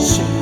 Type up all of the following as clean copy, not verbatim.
신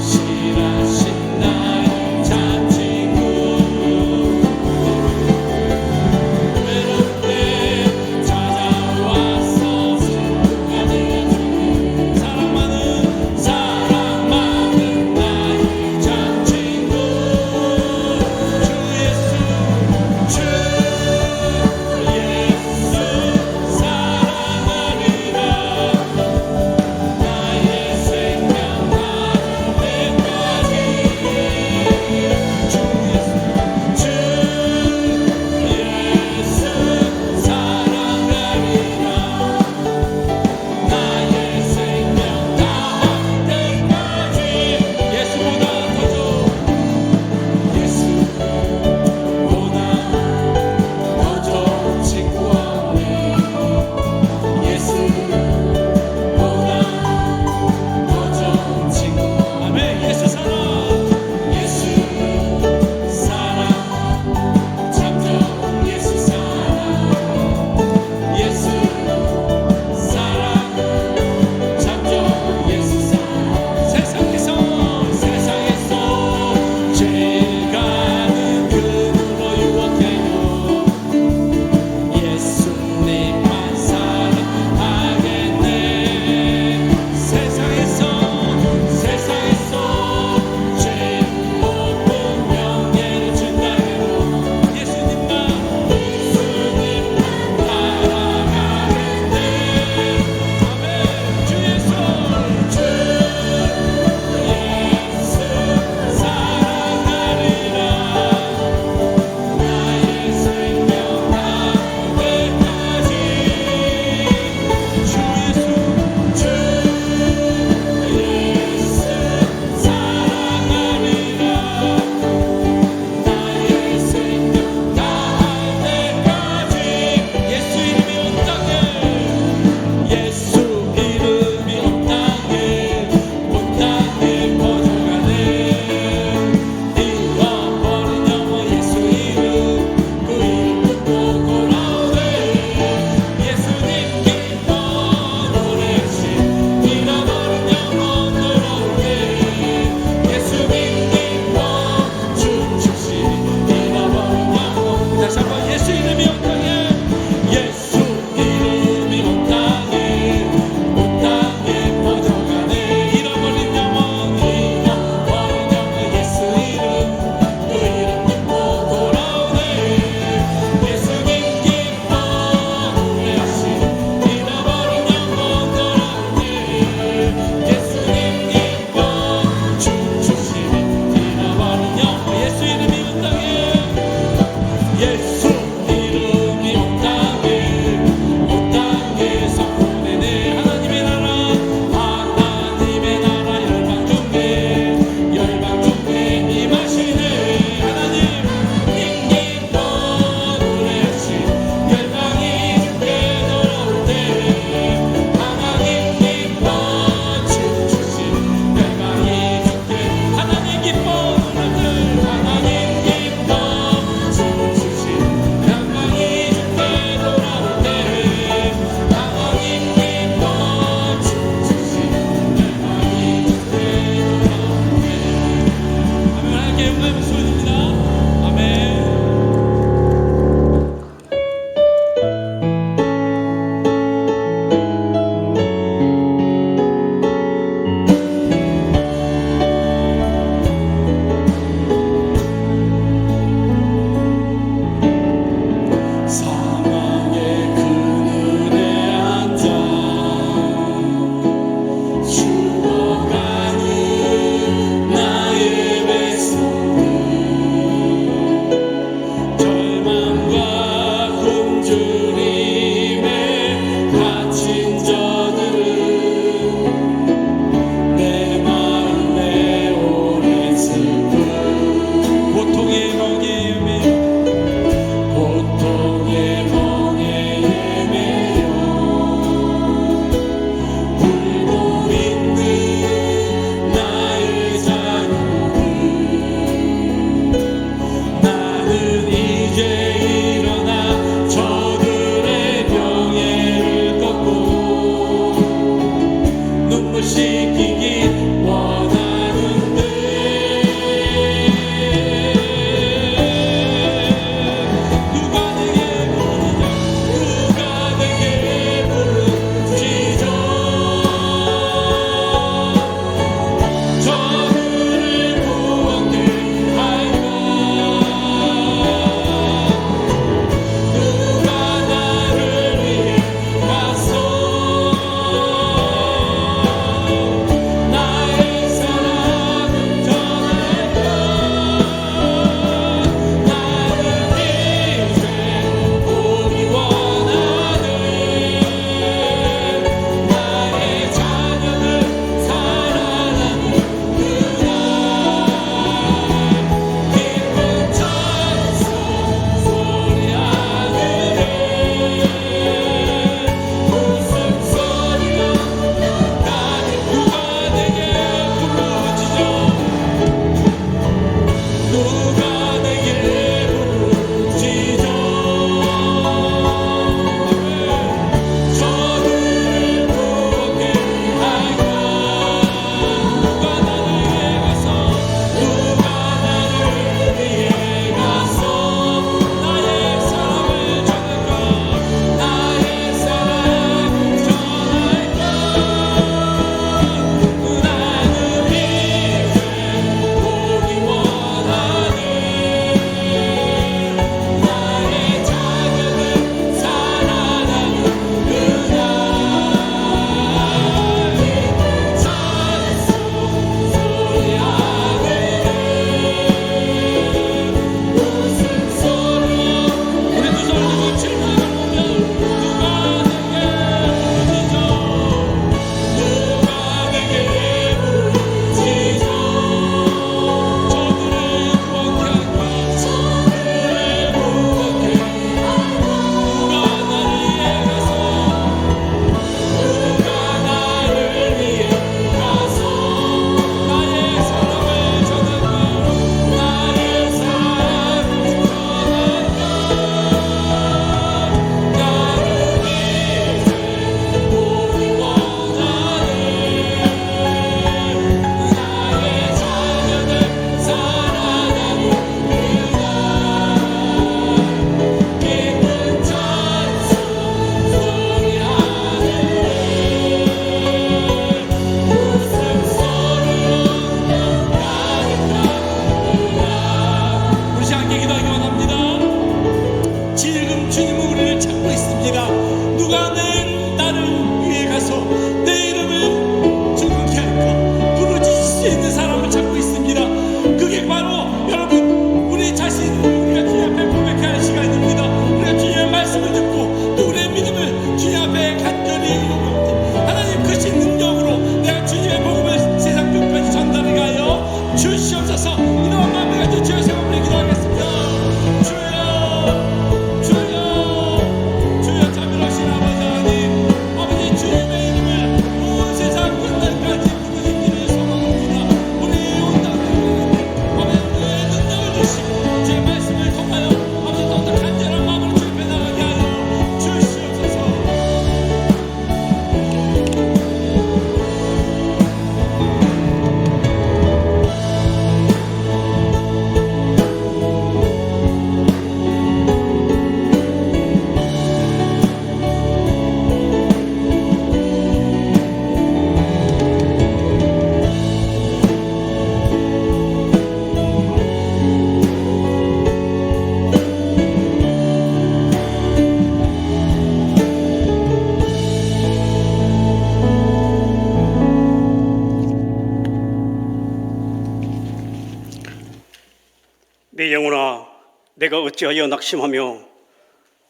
내 영혼아, 내가 어찌하여 낙심하며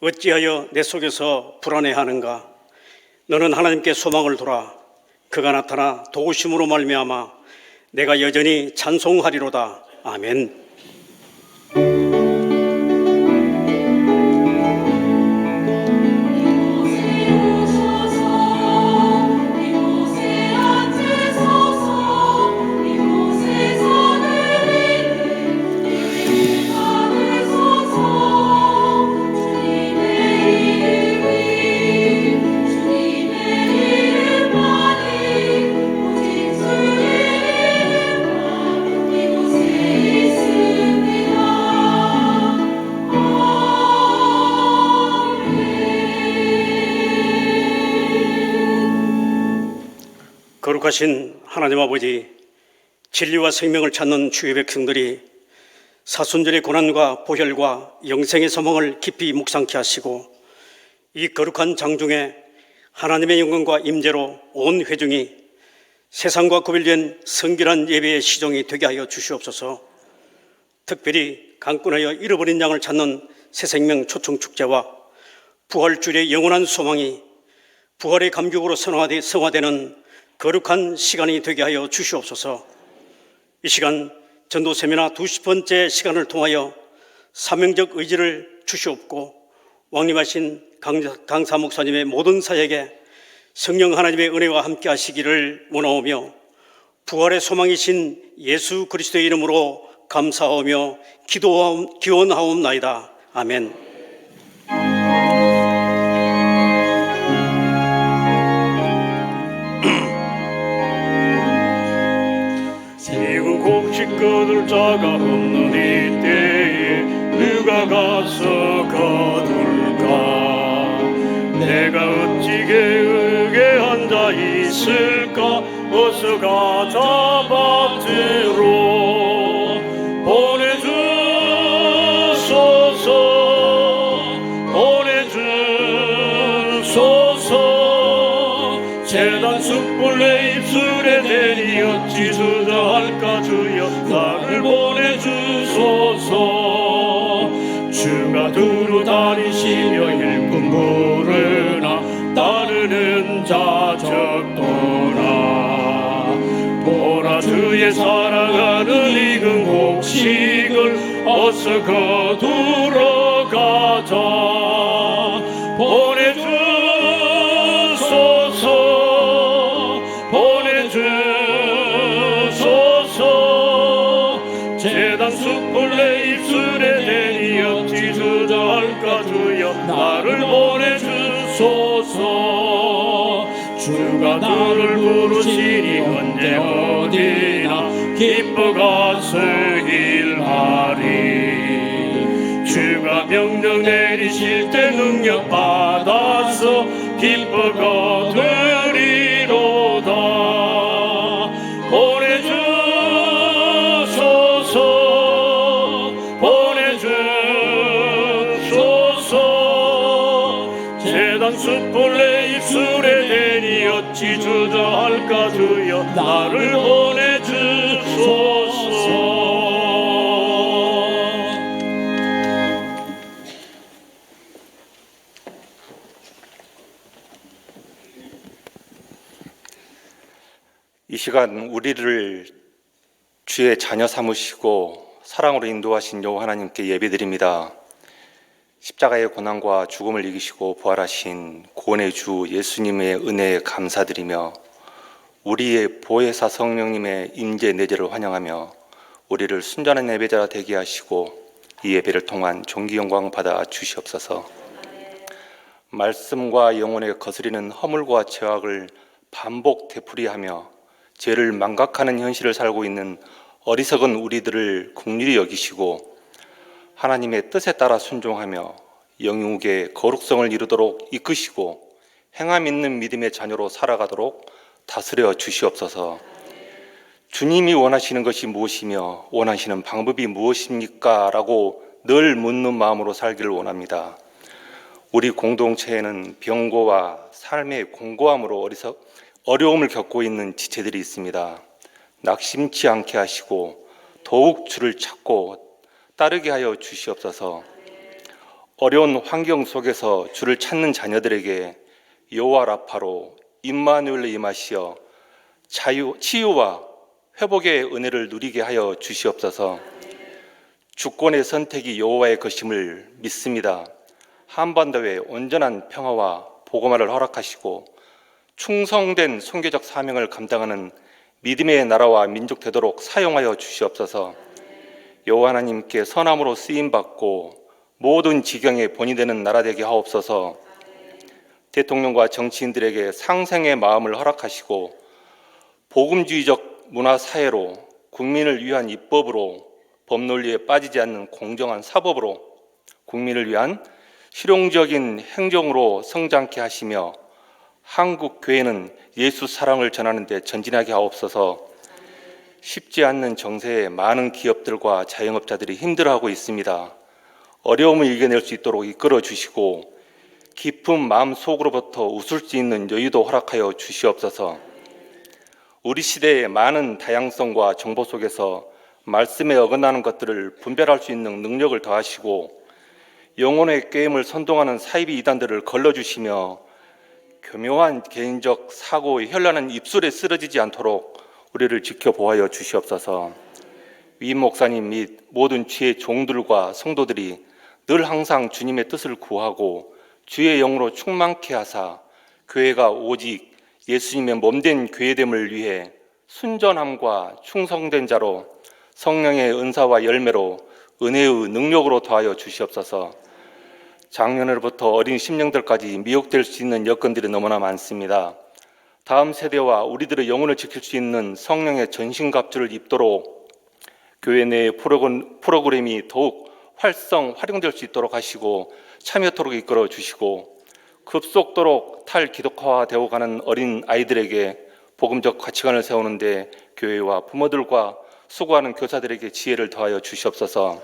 어찌하여 내 속에서 불안해하는가? 너는 하나님께 소망을 둬라. 그가 나타나 도우심으로 말미암아 내가 여전히 찬송하리로다. 아멘. 거룩하신 하나님 아버지, 진리와 생명을 찾는 주의 백성들이 사순절의 고난과 보혈과 영생의 소망을 깊이 묵상케 하시고 이 거룩한 장중에 하나님의 영광과 임재로 온 회중이 세상과 구별된 성결한 예배의 시종이 되게 하여 주시옵소서. 특별히 강권하여 잃어버린 양을 찾는 새생명 초청축제와 부활주일의 영원한 소망이 부활의 감격으로 성화되는 거룩한 시간이 되게 하여 주시옵소서. 이 시간 전도 세미나 20번째 시간을 통하여 사명적 의지를 주시옵고 왕림하신 강사 목사님의 모든 사역에 성령 하나님의 은혜와 함께 하시기를 원하오며 부활의 소망이신 예수 그리스도의 이름으로 감사하며 기원하옵나이다. 아멘. 곡식 거둘 자가 없는 이때에 누가 가서 거둘까? 내가 어찌 게으르게 앉아 있을까? 어서 가자 밭으로 보내주소서. 재단 숯불 내 입술에 대니 어찌 주저할까? 주여 나를 보내주소서. 주가 두루 다니시며 일꾼 부르나 따르는 자 적도나. 보라 주의 사랑하는 익은 곡식을 어서 거두러 가자. 보내주소서. 재단 숯불 내 입술에 대니 어찌 주저할까? 주여 나를 보내주소서. 주가 나를 부르시니 언제 어디나 기뻐 가서 일하리. 주가 명령 내리실 때 능력 받아서 기뻐 거두리로다. 보내주소서. 재단 숯불 내 입술에 대니 어찌 주저할까? 주여 나를 보내주소서. 이 시간 우리를 주의 자녀 삼으시고 사랑으로 인도하신 여호와 하나님께 예배드립니다. 십자가의 고난과 죽음을 이기시고 부활하신 구원의 주 예수님의 은혜에 감사드리며 우리의 보혜사 성령님의 임재 내재를 환영하며 우리를 순전한 예배자가 되게 하시고 이 예배를 통한 존귀 영광 받아 주시옵소서. 말씀과 영혼에 거스리는 허물과 죄악을 반복 되풀이하며 죄를 망각하는 현실을 살고 있는 어리석은 우리들을 긍휼히 여기시고 하나님의 뜻에 따라 순종하며 영육의 거룩성을 이루도록 이끄시고 행함 있는 믿음의 자녀로 살아가도록 다스려 주시옵소서. 주님이 원하시는 것이 무엇이며 원하시는 방법이 무엇입니까? 라고 늘 묻는 마음으로 살기를 원합니다. 우리 공동체에는 병고와 삶의 공고함으로 어려움을 겪고 있는 지체들이 있습니다. 낙심치 않게 하시고 더욱 주를 찾고 따르게 하여 주시옵소서. 어려운 환경 속에서 주를 찾는 자녀들에게 여호와 라파로 임마누엘로 임하시어 치유와 회복의 은혜를 누리게 하여 주시옵소서. 주권의 선택이 여호와의 것임을 믿습니다. 한반도에 온전한 평화와 복음화를 허락하시고 충성된 선교적 사명을 감당하는 믿음의 나라와 민족 되도록 사용하여 주시옵소서. 여호와 하나님께 선함으로 쓰임받고 모든 지경의 본이 되는 나라 되게 하옵소서. 대통령과 정치인들에게 상생의 마음을 허락하시고 복음주의적 문화사회로 국민을 위한 입법으로 법논리에 빠지지 않는 공정한 사법으로 국민을 위한 실용적인 행정으로 성장케 하시며 한국 교회는 예수 사랑을 전하는 데 전진하게 하옵소서. 쉽지 않는 정세에 많은 기업들과 자영업자들이 힘들어하고 있습니다. 어려움을 이겨낼 수 있도록 이끌어 주시고 깊은 마음 속으로부터 웃을 수 있는 여유도 허락하여 주시옵소서. 우리 시대의 많은 다양성과 정보 속에서 말씀에 어긋나는 것들을 분별할 수 있는 능력을 더하시고 영혼의 게임을 선동하는 사이비 이단들을 걸러주시며 교묘한 개인적 사고의 현란한 입술에 쓰러지지 않도록 우리를 지켜보아여 주시옵소서. 위 목사님 및 모든 주의 종들과 성도들이 늘 항상 주님의 뜻을 구하고 주의 영으로 충만케 하사 교회가 오직 예수님의 몸된 교회됨을 위해 순전함과 충성된 자로 성령의 은사와 열매로 은혜의 능력으로 더하여 주시옵소서. 작년으로부터 어린 심령들까지 미혹될 수 있는 여건들이 너무나 많습니다. 다음 세대와 우리들의 영혼을 지킬 수 있는 성령의 전신갑주를 입도록 교회 내 프로그램이 더욱 활용될 수 있도록 하시고 참여토록 이끌어 주시고 급속도로 탈기독화되어 가는 어린 아이들에게 복음적 가치관을 세우는데 교회와 부모들과 수고하는 교사들에게 지혜를 더하여 주시옵소서.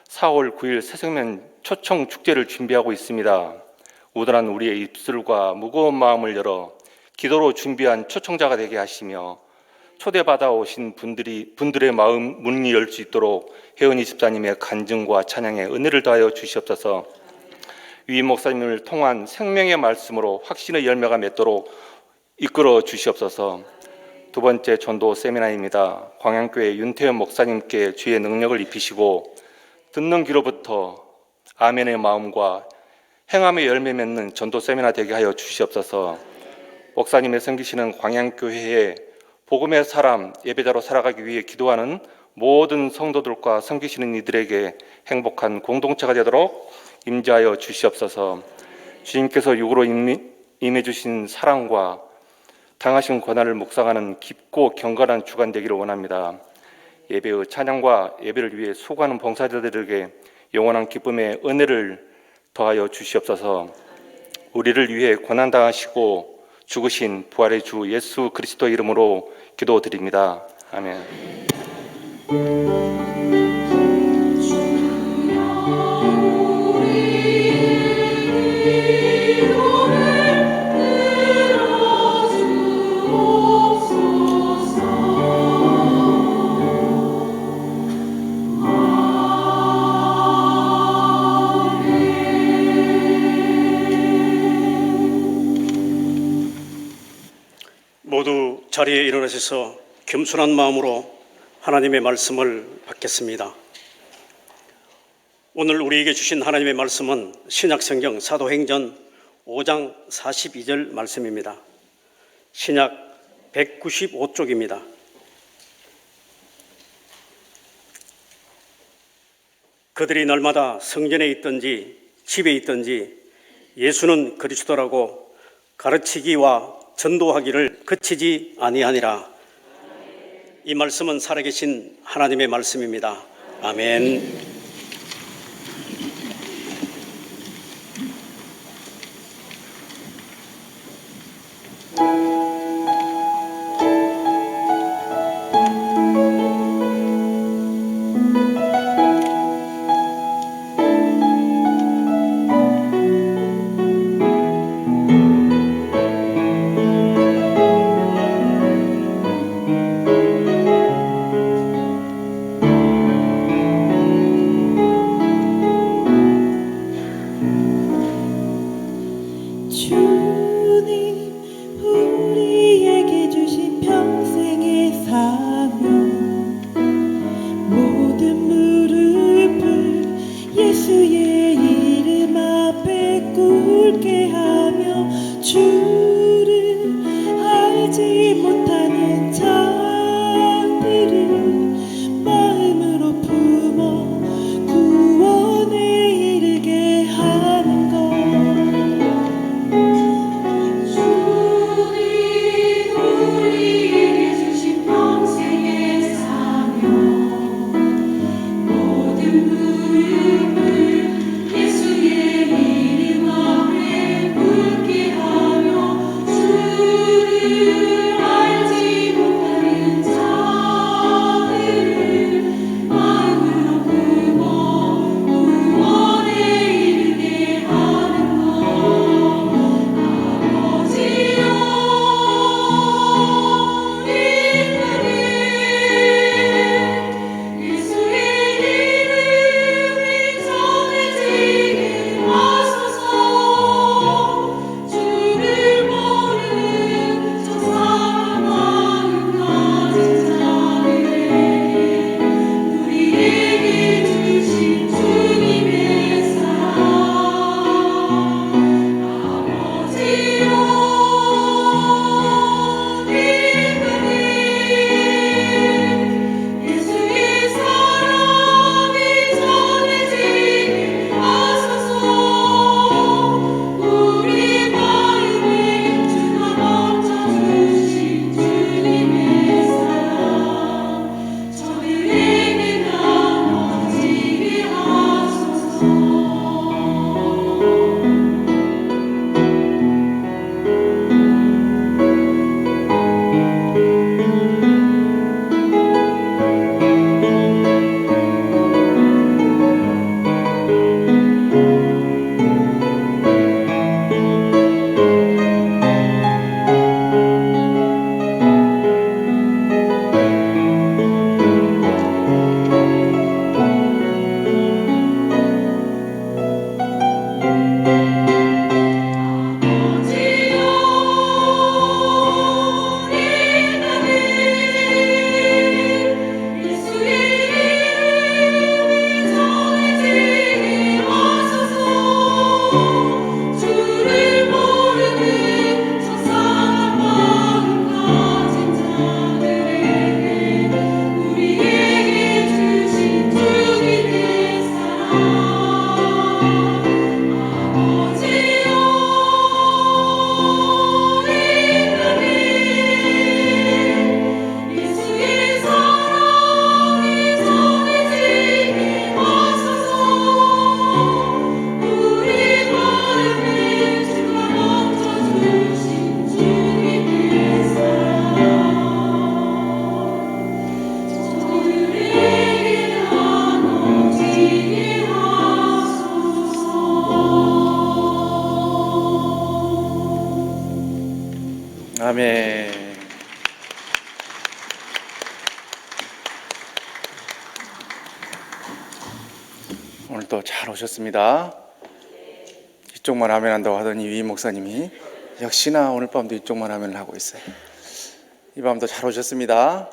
4월 9일 새생명 초청 축제를 준비하고 있습니다. 우둔한 우리의 입술과 무거운 마음을 열어 기도로 준비한 초청자가 되게 하시며 초대받아 오신 분들의 마음 문이 열 수 있도록 혜은이 집사님의 간증과 찬양에 은혜를 더하여 주시옵소서. 위 목사님을 통한 생명의 말씀으로 확신의 열매가 맺도록 이끌어 주시옵소서. 두 번째 전도 세미나입니다. 광양교회 윤태현 목사님께 주의 능력을 입히시고 듣는 귀로부터 아멘의 마음과 행함의 열매 맺는 전도 세미나 되게 하여 주시옵소서. 목사님의 섬기시는 광양교회에 복음의 사람, 예배자로 살아가기 위해 기도하는 모든 성도들과 섬기시는 이들에게 행복한 공동체가 되도록 임재하여 주시옵소서. 주님께서 육으로 임해 주신 사랑과 당하신 권한을 묵상하는 깊고 경건한 주간 되기를 원합니다. 예배의 찬양과 예배를 위해 수고하는 봉사자들에게 영원한 기쁨의 은혜를 더하여 주시옵소서. 우리를 위해 고난당하시고 죽으신 부활의 주 예수 그리스도 이름으로 기도드립니다. 아멘. 모두 자리에 일어나셔서 겸손한 마음으로 하나님의 말씀을 받겠습니다. 오늘 우리에게 주신 하나님의 말씀은 신약성경 사도행전 5장 42절 말씀입니다. 신약 195쪽입니다. 그들이 날마다 성전에 있든지 집에 있든지 예수는 그리스도라고 가르치기와 전도하기를 그치지 아니하니라. 이 말씀은 살아계신 하나님의 말씀입니다. 아멘. 오늘도 잘 오셨습니다. 이쪽만 하면 한다고 하더니 위 목사님이 역시나 오늘 밤도 이쪽만 하면 하고 있어요. 이 밤도 잘 오셨습니다.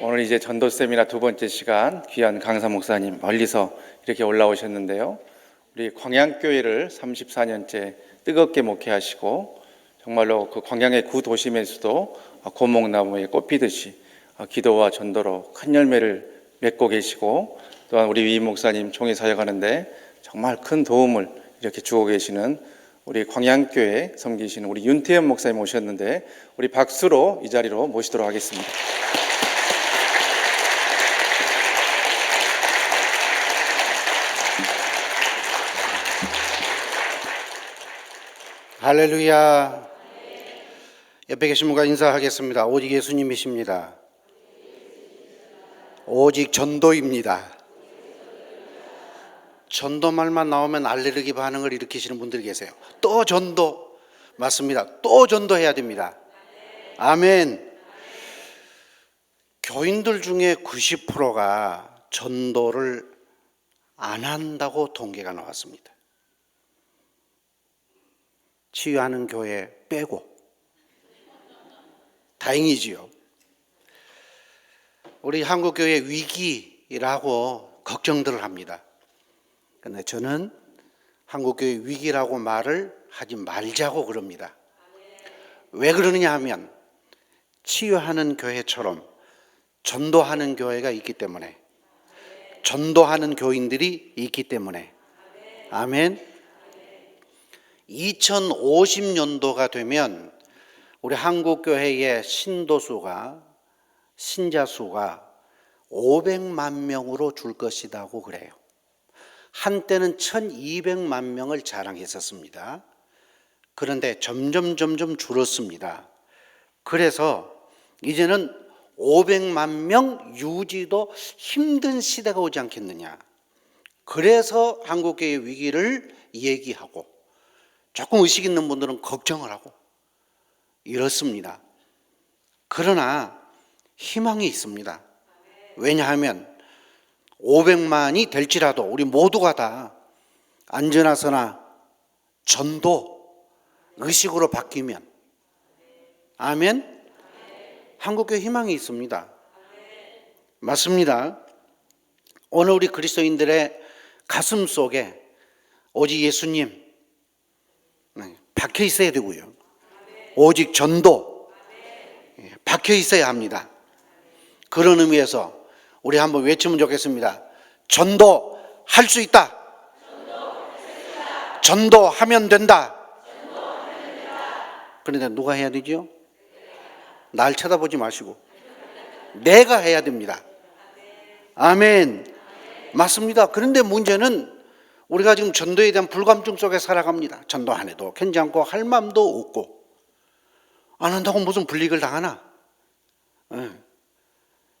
오늘 이제 전도 세미나 두 번째 시간, 귀한 강사 목사님 멀리서 이렇게 올라오셨는데요. 우리 광양교회를 34년째 뜨겁게 목회하시고 정말로 그 광양의 구도심에서도 고목나무에 꽃 피듯이 기도와 전도로 큰 열매를 맺고 계시고, 또한 우리 위 목사님 총회 사역하는데 정말 큰 도움을 이렇게 주고 계시는 우리 광양교회 섬기시는 우리 윤태현 목사님 오셨는데, 우리 박수로 이 자리로 모시도록 하겠습니다. 할렐루야. 옆에 계신 분과 인사하겠습니다. 오직 예수님이십니다. 오직 전도입니다. 전도 말만 나오면 알레르기 반응을 일으키시는 분들이 계세요. 또 전도. 맞습니다. 또 전도해야 됩니다. 아멘. 교인들 중에 90%가 전도를 안 한다고 통계가 나왔습니다. 치유하는 교회 빼고. 다행이지요. 우리 한국교회 위기라고 걱정들을 합니다. 그런데 저는 한국교회 위기라고 말을 하지 말자고 그럽니다. 왜 그러느냐 하면 치유하는 교회처럼 전도하는 교회가 있기 때문에, 전도하는 교인들이 있기 때문에. 아멘. 2050년도가 되면 우리 한국교회의 신자 수가 500만 명으로 줄 것이라고 그래요. 한때는 1200만 명을 자랑했었습니다. 그런데 점점 줄었습니다. 그래서 이제는 500만 명 유지도 힘든 시대가 오지 않겠느냐. 그래서 한국교회 위기를 얘기하고, 조금 의식 있는 분들은 걱정을 하고 이렇습니다. 그러나 희망이 있습니다. 왜냐하면 500만이 될지라도 우리 모두가 다 안전하서나 전도 의식으로 바뀌면, 아멘, 한국교회 희망이 있습니다. 맞습니다. 오늘 우리 그리스도인들의 가슴 속에 오직 예수님 박혀 있어야 되고요. 오직 전도 박혀 있어야 합니다. 그런 의미에서 우리 한번 외치면 좋겠습니다. 전도할 수 있다. 전도하면 된다. 그런데 누가 해야 되죠? 날 쳐다보지 마시고 내가 해야 됩니다. 아멘. 맞습니다. 그런데 문제는 우리가 지금 전도에 대한 불감증 속에 살아갑니다. 전도 안 해도 괜찮고 할 마음도 없고, 안 한다고 무슨 불이익을 당하나?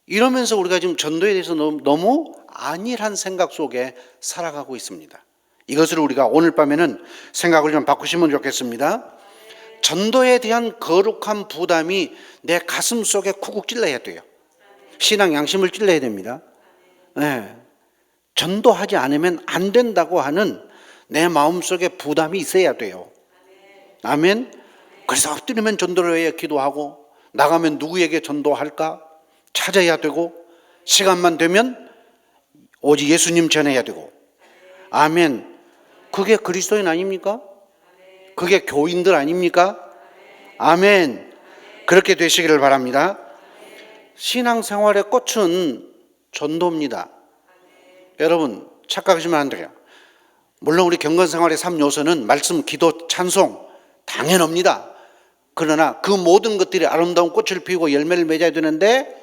이러면서 우리가 지금 전도에 대해서 너무 안일한 생각 속에 살아가고 있습니다. 이것을 우리가 오늘 밤에는 생각을 좀 바꾸시면 좋겠습니다. 전도에 대한 거룩한 부담이 내 가슴 속에 쿡쿡 찔러야 돼요. 신앙 양심을 찔러야 됩니다. 전도하지 않으면 안 된다고 하는 내 마음속에 부담이 있어야 돼요. 아멘. 그래서 엎드리면 전도를 해야 기도하고, 나가면 누구에게 전도할까 찾아야 되고, 시간만 되면 오직 예수님 전해야 되고. 아멘. 그게 그리스도인 아닙니까? 그게 교인들 아닙니까? 아멘. 그렇게 되시기를 바랍니다. 신앙생활의 꽃은 전도입니다. 여러분 착각하시면 안 돼요. 물론 우리 경건생활의 3요소는 말씀, 기도, 찬송 당연합니다. 그러나 그 모든 것들이 아름다운 꽃을 피우고 열매를 맺어야 되는데,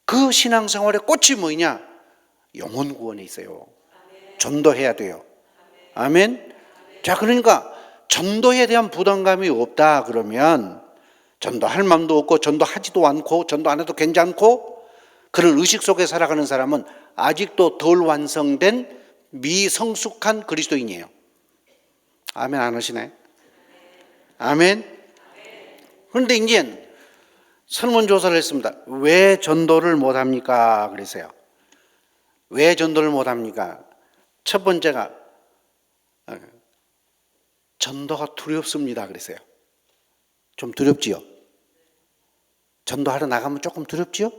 그 신앙생활의 꽃이 뭐냐? 영혼 구원에 있어요. 전도해야 돼요. 아멘. 자, 그러니까 전도에 대한 부담감이 없다 그러면 전도할 마음도 없고 전도하지도 않고 전도 안 해도 괜찮고 그런 의식 속에 살아가는 사람은 아직도 덜 완성된 미성숙한 그리스도인이에요. 아멘 안 하시네? 아멘. 그런데 이제 설문조사를 했습니다. 왜 전도를 못합니까? 그래서요. 왜 전도를 못합니까? 첫 번째가 전도가 두렵습니다 그랬어요. 좀 두렵지요? 전도하러 나가면 조금 두렵지요?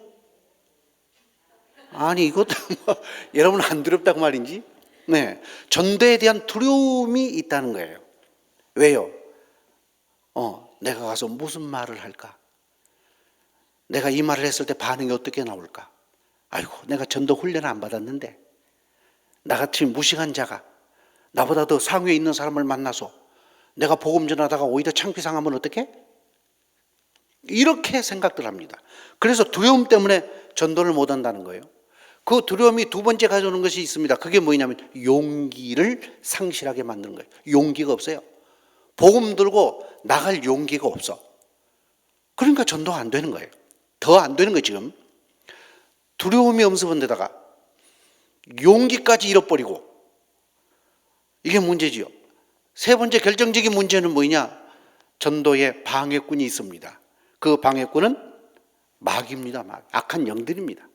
아니 이것도 뭐, 여러분 안 두렵다고 말인지? 네, 전도에 대한 두려움이 있다는 거예요. 왜요? 내가 가서 무슨 말을 할까? 내가 이 말을 했을 때 반응이 어떻게 나올까? 아이고, 내가 전도 훈련을 안 받았는데 나같이 무식한 자가 나보다 더 상위에 있는 사람을 만나서 내가 복음 전하다가 오히려 창피상하면 어떡해? 이렇게 생각들 합니다. 그래서 두려움 때문에 전도를 못 한다는 거예요. 그 두려움이 두 번째 가져오는 것이 있습니다. 그게 뭐냐면 용기를 상실하게 만드는 거예요. 용기가 없어요. 복음 들고 나갈 용기가 없어. 그러니까 전도가 안 되는 거예요. 더 안 되는 거예요 지금. 두려움이 엄습한 데다가 용기까지 잃어버리고, 이게 문제지요. 세 번째 결정적인 문제는 뭐냐? 전도에 방해꾼이 있습니다. 그 방해꾼은 마귀입니다. 악한 영들입니다.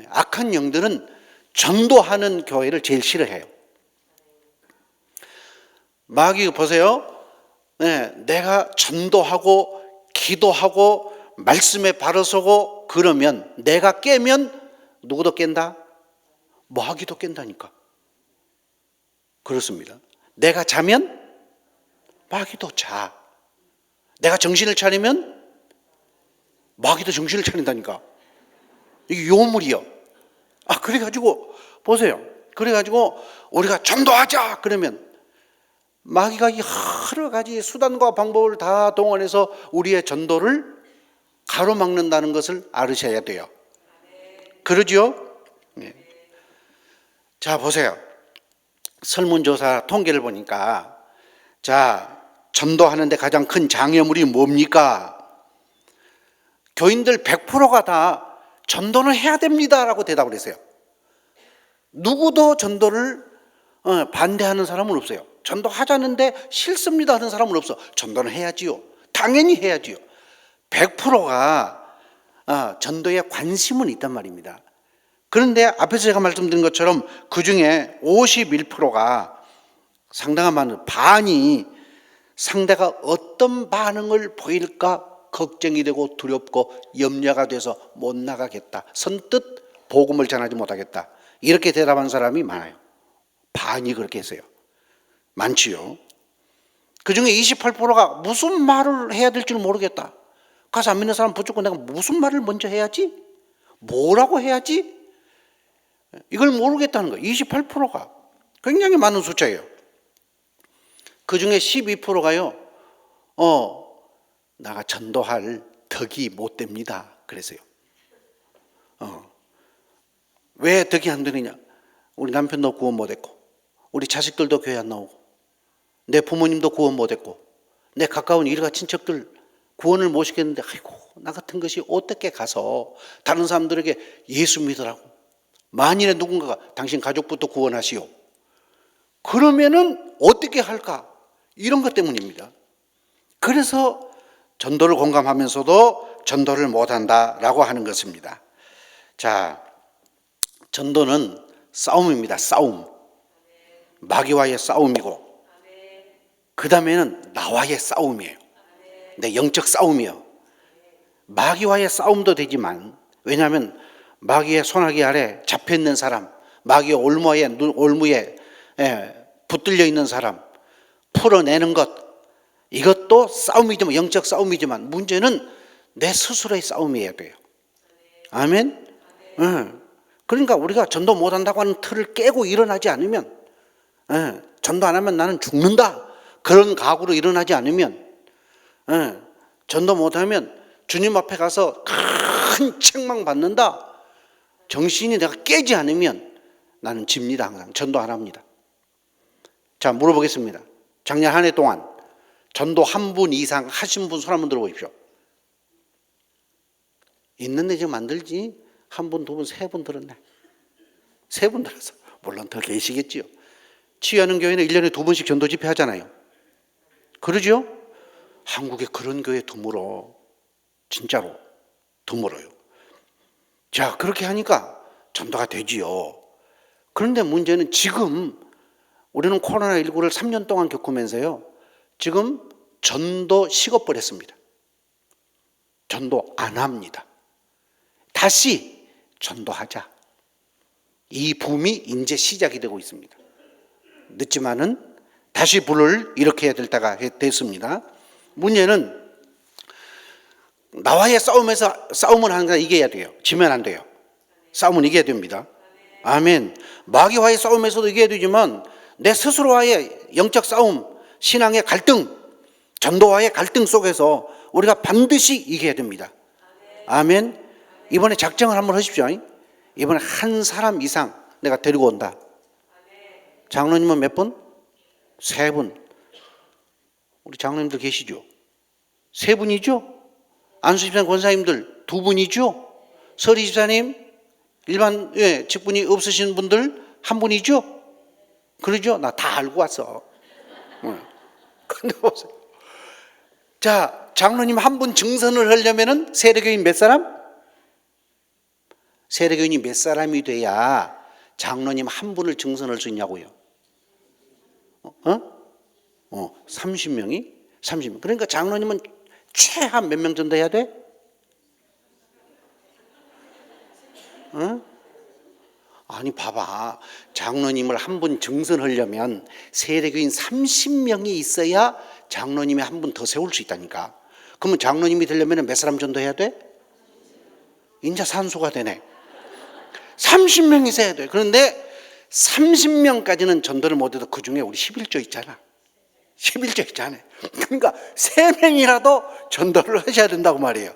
악한 영들은 전도하는 교회를 제일 싫어해요. 마귀 보세요. 내가 전도하고 기도하고 말씀에 바로 서고 그러면, 내가 깨면 누구도 깬다? 마귀도 깬다니까. 그렇습니다. 내가 자면 마귀도 자. 내가 정신을 차리면 마귀도 정신을 차린다니까. 이게 요물이요. 그래가지고 보세요. 그래가지고 우리가 전도하자 그러면 마귀가 이 여러 가지 수단과 방법을 다 동원해서 우리의 전도를 가로막는다는 것을 알으셔야 돼요. 그러죠? 네. 자, 보세요. 설문조사 통계를 보니까, 자, 전도하는데 가장 큰 장애물이 뭡니까? 교인들 100%가 다 전도는 해야 됩니다라고 대답을 했어요. 누구도 전도를 반대하는 사람은 없어요. 전도하자는데 싫습니다 하는 사람은 없어. 전도는 해야지요. 당연히 해야지요. 100%가 전도에 관심은 있단 말입니다. 그런데 앞에서 제가 말씀드린 것처럼 그 중에 51%가 상당한 반이 상대가 어떤 반응을 보일까 걱정이 되고 두렵고 염려가 돼서 못 나가겠다. 선뜻 복음을 전하지 못하겠다. 이렇게 대답한 사람이 많아요. 반이 그렇게 했어요. 많지요. 그 중에 28%가 무슨 말을 해야 될지 모르겠다. 가서 안 믿는 사람 붙잡고 내가 무슨 말을 먼저 해야지? 뭐라고 해야지? 이걸 모르겠다는 거예요. 28%가 굉장히 많은 숫자예요. 그 중에 12%가요. 나가 전도할 덕이 못 됩니다. 그래서요. 왜 덕이 안 되느냐? 우리 남편도 구원 못 했고, 우리 자식들도 교회 안 나오고, 내 부모님도 구원 못 했고, 내 가까운 일가 친척들 구원을 못 시켰는데, 아이고, 나 같은 것이 어떻게 가서 다른 사람들에게 예수 믿으라고. 만일에 누군가가 당신 가족부터 구원하시오. 그러면은 어떻게 할까? 이런 것 때문입니다. 그래서 전도를 공감하면서도 전도를 못한다라고 하는 것입니다. 자, 전도는 싸움입니다. 싸움. 마귀와의 싸움이고, 그 다음에는 나와의 싸움이에요. 내 영적 싸움이요. 마귀와의 싸움도 되지만, 왜냐하면 마귀의 손아귀 아래 잡혀있는 사람, 마귀의 올무에 붙들려 있는 사람 풀어내는 것, 이것도 싸움이지만, 영적 싸움이지만 문제는 내 스스로의 싸움이어야 돼요. 아멘? 그러니까 우리가 전도 못한다고 하는 틀을 깨고 일어나지 않으면, 전도 안 하면 나는 죽는다, 그런 각오로 일어나지 않으면, 전도 못하면 주님 앞에 가서 큰 책망 받는다, 정신이 내가 깨지 않으면 나는 집니다. 항상 전도 안 합니다. 자, 물어보겠습니다. 작년 한 해 동안 전도 한 분 이상 하신 분 손 한번 들어보십시오. 있는데 지금 만들지. 한 분, 두 분, 세 분 들었네. 세 분 들었어. 물론 더 계시겠지요. 치유하는 교회는 1년에 2번씩 전도 집회 하잖아요. 그러죠? 한국에 그런 교회 드물어. 진짜로 드물어요. 자, 그렇게 하니까 전도가 되지요. 그런데 문제는 지금 우리는 코로나19를 3년 동안 겪으면서요, 지금 전도 식어버렸습니다. 전도 안 합니다. 다시 전도하자. 이 붐이 이제 시작이 되고 있습니다. 늦지만은 다시 불을 일으켜야 될 때가 됐습니다. 문제는 나와의 싸움을 하는 거 이겨야 돼요. 지면 안 돼요. 싸움은 이겨야 됩니다. 아멘. 마귀와의 싸움에서도 이겨야 되지만 내 스스로와의 영적 싸움, 신앙의 갈등, 전도와의 갈등 속에서 우리가 반드시 이겨야 됩니다. 아멘. 이번에 작정을 한번 하십시오. 이번에 한 사람 이상 내가 데리고 온다. 장로님은 몇 분? 3분. 우리 장로님들 계시죠? 3분이죠? 안수집사님 권사님들 2분이죠? 서리 집사님 일반 직분이 없으신 분들 1분이죠? 그러죠? 나 다 알고 왔어. 근데 보세요. 자, 장로님 1분 증선을 하려면은 세례교인 몇 사람? 세례교인이 몇 사람이 돼야 장로님 1분을 증선할 수 있냐고요? 30명이? 30명. 그러니까 장로님은 최한 몇 명 전도해야 돼? 아니 봐봐, 장로님을 1분 증선하려면 세례교인 30명이 있어야 장로님이 1분 더 세울 수 있다니까. 그러면 장로님이 되려면 몇 사람 전도해야 돼? 인자 산수가 되네. 30명 있어야 돼. 그런데 30명까지는 전도를 못해도 그 중에 우리 11조 있잖아. 11조 있잖아요. 그러니까 3명이라도 전도를 하셔야 된다고 말이에요.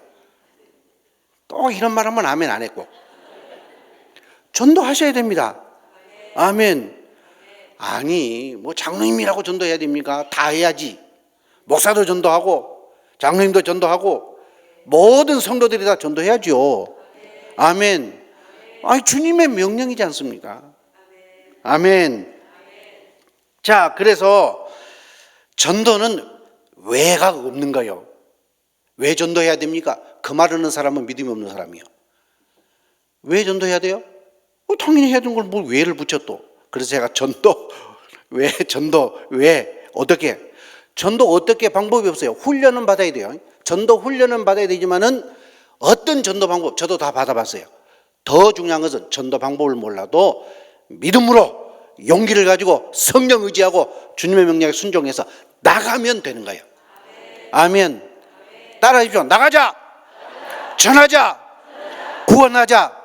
또 이런 말 하면 아멘 안 했고. 전도하셔야 됩니다. 아멘. 아니 뭐 장로님이라고 전도해야 됩니까? 다 해야지. 목사도 전도하고 장로님도 전도하고 모든 성도들이 다 전도해야죠. 아멘. 아니 주님의 명령이지 않습니까? 아멘. 자, 그래서 전도는 왜가 없는 거예요. 왜 전도해야 됩니까? 그 말 하는 사람은 믿음이 없는 사람이요. 왜 전도해야 돼요? 당연히 해야 되는 걸 뭘 왜를 붙여 또. 그래서 제가 전도 왜 어떻게 전도 어떻게 방법이 없어요. 훈련은 받아야 돼요. 전도 훈련은 받아야 되지만은 어떤 전도 방법 저도 다 받아봤어요. 더 중요한 것은 전도 방법을 몰라도 믿음으로 용기를 가지고 성령 의지하고 주님의 명령에 순종해서 나가면 되는 거예요. 아멘. 따라하십시오. 나가자. 전하자. 구원하자.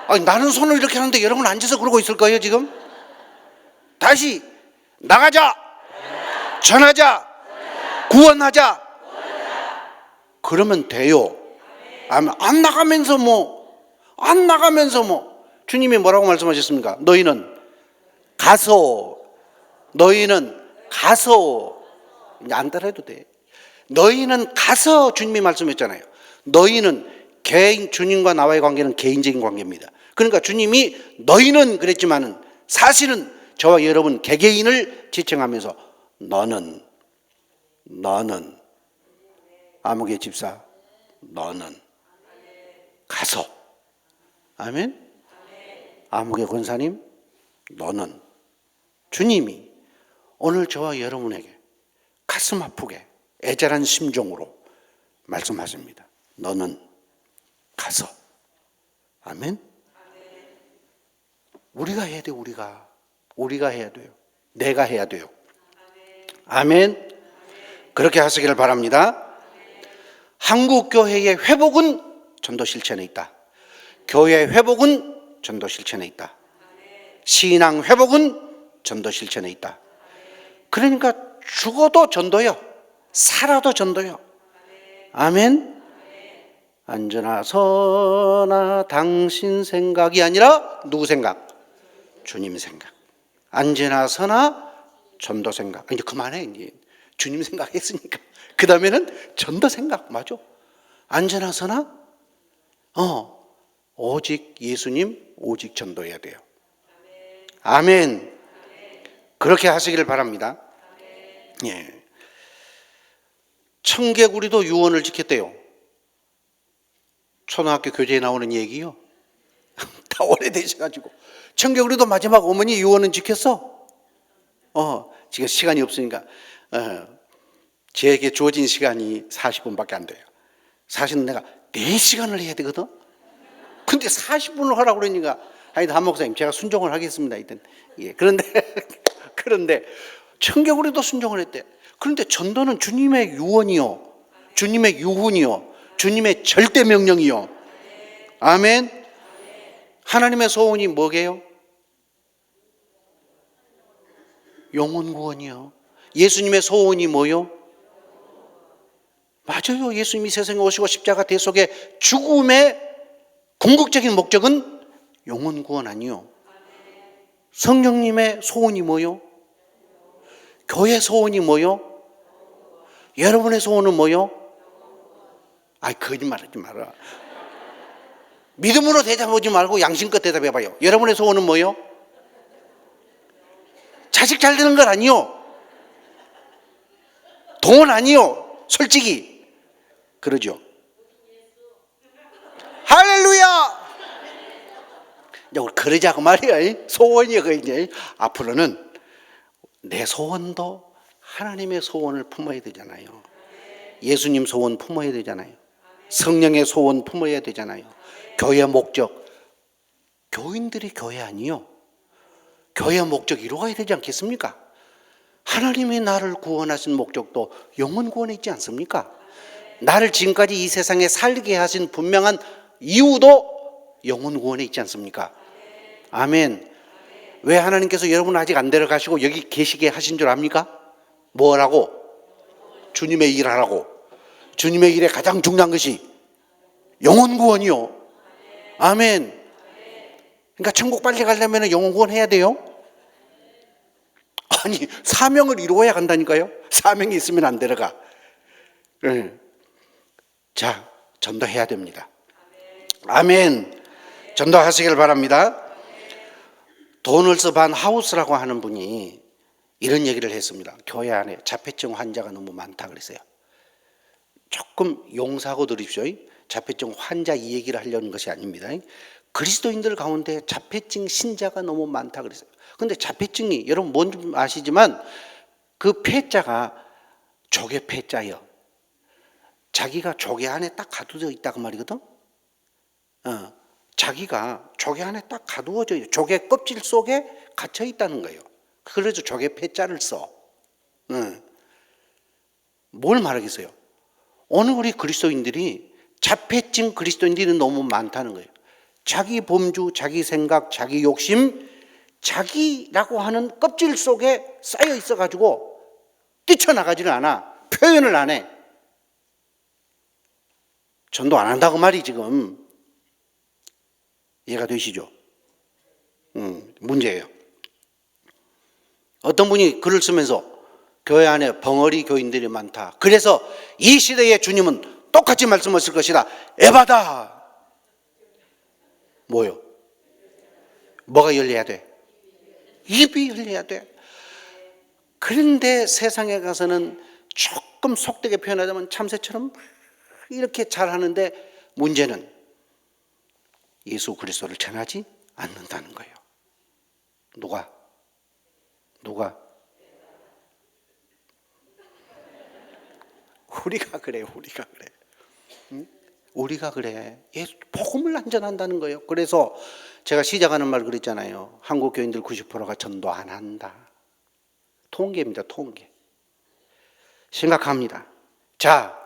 아니, 나는 손을 이렇게 하는데 여러분 앉아서 그러고 있을 거예요 지금? 다시 나가자. 전하자. 구원하자. 그러면 돼요. 아멘. 안 나가면서 주님이 뭐라고 말씀하셨습니까? 너희는 가서 이제 안 따라해도 돼. 너희는 가서 주님이 말씀했잖아요. 너희는 주님과 나와의 관계는 개인적인 관계입니다. 그러니까 주님이 너희는 그랬지만은 사실은 저와 여러분 개개인을 지칭하면서 너는 아무개 집사 너는 가서 아멘. 아무개 권사님 너는 주님이 오늘 저와 여러분에게 가슴 아프게 애절한 심정으로 말씀하십니다. 너는 가서 아멘. 우리가 해야 돼요. 우리가 해야 돼요. 내가 해야 돼요. 아멘. 그렇게 하시기를 바랍니다. 한국 교회의 회복은 전도 실천에 있다. 교회의 회복은 전도 실천에 있다. 신앙 회복은 전도 실천에 있다. 그러니까 죽어도 전도요. 살아도 전도요. 아멘. 앉으나 서나 당신 생각이 아니라 누구 생각? 주님 생각. 앉으나 서나 전도 생각. 이제 그만해. 이제 주님 생각했으니까. 그 다음에는 전도 생각. 맞아. 앉으나 서나 오직 예수님, 오직 전도해야 돼요. 아멘. 그렇게 하시기를 바랍니다. 예. 청개구리도 유언을 지켰대요. 초등학교 교재에 나오는 얘기요. 다 오래되셔가지고. 청개구리도 마지막 어머니 유언은 지켰어. 지금 시간이 없으니까 제게 주어진 시간이 40분밖에 안 돼요. 사실은 내가 4시간을 해야 되거든. 근데 40분을 하라고 그러니까 아니 한 목사님 제가 순종을 하겠습니다. 이든 예. 그런데 청개구리도 순종을 했대. 그런데 전도는 주님의 유언이요, 주님의 유훈이요, 주님의 절대 명령이요. 아멘. 하나님의 소원이 뭐게요? 영혼 구원이요. 예수님의 소원이 뭐요? 맞아요. 예수님이 세상에 오시고 십자가 대속의 죽음의 궁극적인 목적은 영혼 구원 아니요. 성령님의 소원이 뭐요? 교회 소원이 뭐요? 여러분의 소원은 뭐요? 아이, 거짓말하지 마라. 믿음으로 대답하지 말고 양심껏 대답해봐요. 여러분의 소원은 뭐요? 자식 잘 되는 건 아니요. 돈 아니요. 솔직히 그러죠. 할렐루야. 이제 우리 그러자고 말이야. 소원이야. 그 이제 앞으로는 내 소원도 하나님의 소원을 품어야 되잖아요. 예수님 소원 품어야 되잖아요. 성령의 소원 품어야 되잖아요. 교회 목적, 교인들이 교회 아니요. 교회 목적 이루어가야 되지 않겠습니까? 하나님이 나를 구원하신 목적도 영혼 구원에 있지 않습니까? 나를 지금까지 이 세상에 살게 하신 분명한 이유도 영혼 구원에 있지 않습니까? 아멘. 왜 하나님께서 여러분 아직 안 데려가시고 여기 계시게 하신 줄 압니까? 뭐라고? 주님의 일 하라고. 주님의 일에 가장 중요한 것이 영혼 구원이요. 아멘. 그러니까 천국 빨리 가려면 영혼 구원 해야 돼요. 아니, 사명을 이루어야 간다니까요. 사명이 있으면 안 데려가. 자, 전도해야 됩니다. 아멘. 전도하시길 바랍니다. 도널스 반 하우스라고 하는 분이 이런 얘기를 했습니다. 교회 안에 자폐증 환자가 너무 많다 그랬어요. 조금 용서하고 들으십시오. 자폐증 환자 이 얘기를 하려는 것이 아닙니다. 그리스도인들 가운데 자폐증 신자가 너무 많다 그랬어요. 그런데 자폐증이 여러분 뭔지 아시지만 그 폐자가 조개 폐자예요. 자기가 조개 안에 딱 가두어져 있다고 말이거든. 자기가 조개 안에 딱 가두어져 있어요. 조개 껍질 속에 갇혀 있다는 거예요. 그래서 조개 폐자를 써. 뭘 말하겠어요? 오늘 우리 그리스도인들이 자폐증 그리스도인들이 너무 많다는 거예요. 자기 범주, 자기 생각, 자기 욕심, 자기라고 하는 껍질 속에 쌓여 있어가지고 뛰쳐나가지를 않아. 표현을 안 해. 전도 안 한다고 말이 지금. 이해가 되시죠? 문제예요. 어떤 분이 글을 쓰면서 교회 안에 벙어리 교인들이 많다. 그래서 이 시대의 주님은 똑같이 말씀하실 것이다. 에바다. 뭐요? 뭐가 열려야 돼? 입이 열려야 돼. 그런데 세상에 가서는 조금 속되게 표현하자면 참새처럼 이렇게 잘하는데 문제는 예수 그리스도를 전하지 않는다는 거예요. 누가? 우리가 그래. 응? 우리가 그래. 예수 복음을 안 전한다는 거예요. 그래서 제가 시작하는 말 그랬잖아요. 한국 교인들 90%가 전도 안 한다. 통계입니다. 통계. 심각합니다. 자,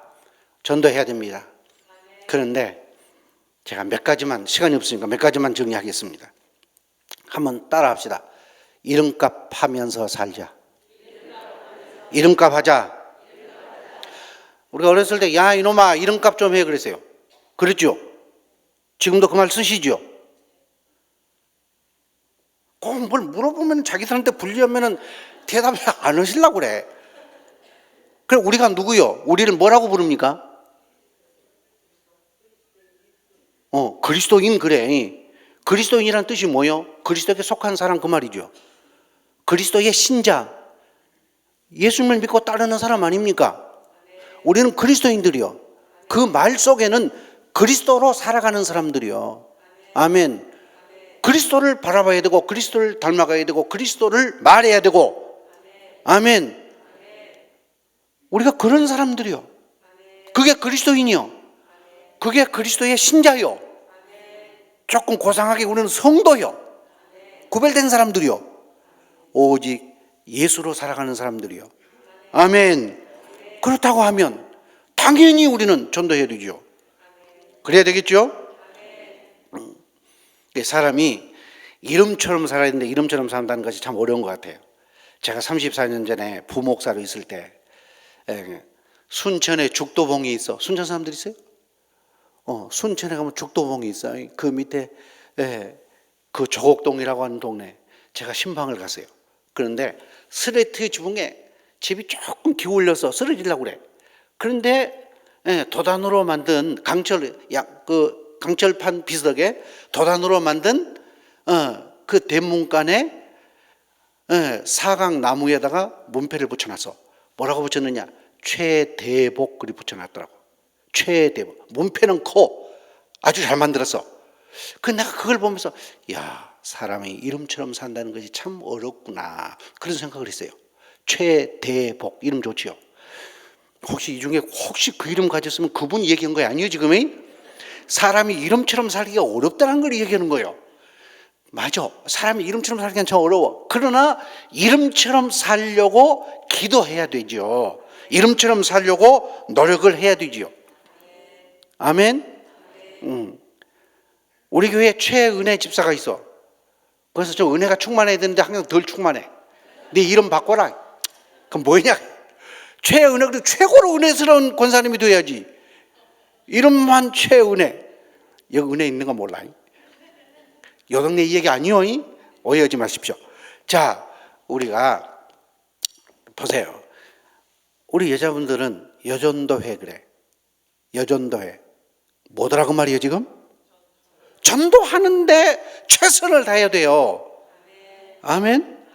전도해야 됩니다. 그런데 제가 몇 가지만, 시간이 없으니까 몇 가지만 정리하겠습니다. 한번 따라합시다. 이름값 하면서 살자. 이름값 하자. 우리가 어렸을 때 야 이놈아 이름값 좀 해 그랬어요. 그랬죠? 지금도 그 말 쓰시죠? 꼭 뭘 물어보면 자기들한테 불리하면 대답을 안 하시려고 그래. 그럼 우리가 누구요? 우리를 뭐라고 부릅니까? 그리스도인 그래. 그리스도인이란 뜻이 뭐요? 그리스도에게 속한 사람 그 말이죠. 그리스도의 신자. 예수님을 믿고 따르는 사람 아닙니까? 우리는 그리스도인들이요. 그 말 속에는 그리스도로 살아가는 사람들이요. 아멘. 그리스도를 바라봐야 되고 그리스도를 닮아가야 되고 그리스도를 말해야 되고. 아멘. 우리가 그런 사람들이요. 그게 그리스도인이요. 그게 그리스도의 신자요. 조금 고상하게 우리는 성도요. 구별된 사람들이요. 오직 예수로 살아가는 사람들이요. 아멘. 그렇다고 하면 당연히 우리는 전도해야 되죠. 그래야 되겠죠? 사람이 이름처럼 살아야 되는데 이름처럼 산다는 것이 참 어려운 것 같아요. 제가 34년 전에 부목사로 있을 때 순천에 죽도봉이 있어. 순천 사람들 있어요? 순천에 가면 죽도봉이 있어. 그 밑에 그 조곡동이라고 하는 동네 제가 신방을 갔어요. 그런데 스레트 지붕에 집이 조금 기울려서 쓰러지려고 그래. 그런데 도단으로 만든 강철판 비슷하게 도단으로 만든 그 대문간에 사각 나무에다가 문패를 붙여놨어. 뭐라고 붙였느냐? 최대복 그리 붙여놨더라고. 최대복. 문패는 커. 아주 잘 만들었어. 그 내가 그걸 보면서 야, 사람이 이름처럼 산다는 것이 참 어렵구나. 그런 생각을 했어요. 최대복 이름 좋지요. 혹시 이 중에 혹시 그 이름 가졌으면 그분 얘기한 거 아니에요 지금? 사람이 이름처럼 살기가 어렵다는 걸 얘기하는 거예요. 맞아. 사람이 이름처럼 살기가 참 어려워. 그러나 이름처럼 살려고 기도해야 되죠. 이름처럼 살려고 노력을 해야 되죠. 아멘. 우리 교회에 최은혜 집사가 있어. 그래서 저 은혜가 충만해야 되는데 항상 덜 충만해. 네 이름 바꿔라. 그럼 뭐냐? 최은혜, 그리고 최고로 은혜스러운 권사님이 돼야지. 이름만 최은혜. 여기 은혜 있는 거 몰라. 요 동네 이 얘기 아니요. 오해하지 마십시오. 자, 우리가 보세요. 우리 여자분들은 여전도회 그래. 여전도회. 뭐더라고 말이에요 지금? 전도하는데 최선을 다해야 돼요. 아멘.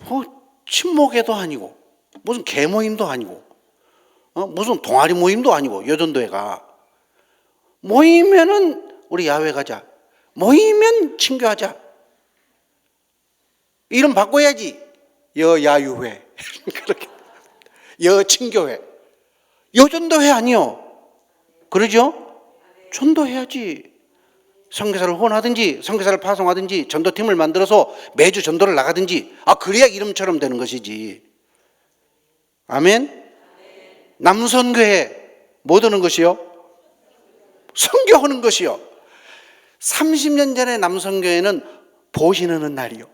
뭐 친목회도 아니고 무슨 개모임도 아니고 무슨 동아리 모임도 아니고 여전도회가 모이면은 우리 야외 가자. 모이면 친교하자. 이름 바꿔야지. 여야유회. 그렇게. 여친교회. 여전도회 아니요. 그러죠? 전도해야지. 선교사를 후원하든지 선교사를 파송하든지 전도팀을 만들어서 매주 전도를 나가든지 그래야 이름처럼 되는 것이지. 아멘. 남선교회 뭐 되는 것이요? 선교하는 것이요. 30년 전에 남선교회는 보시는 날이요.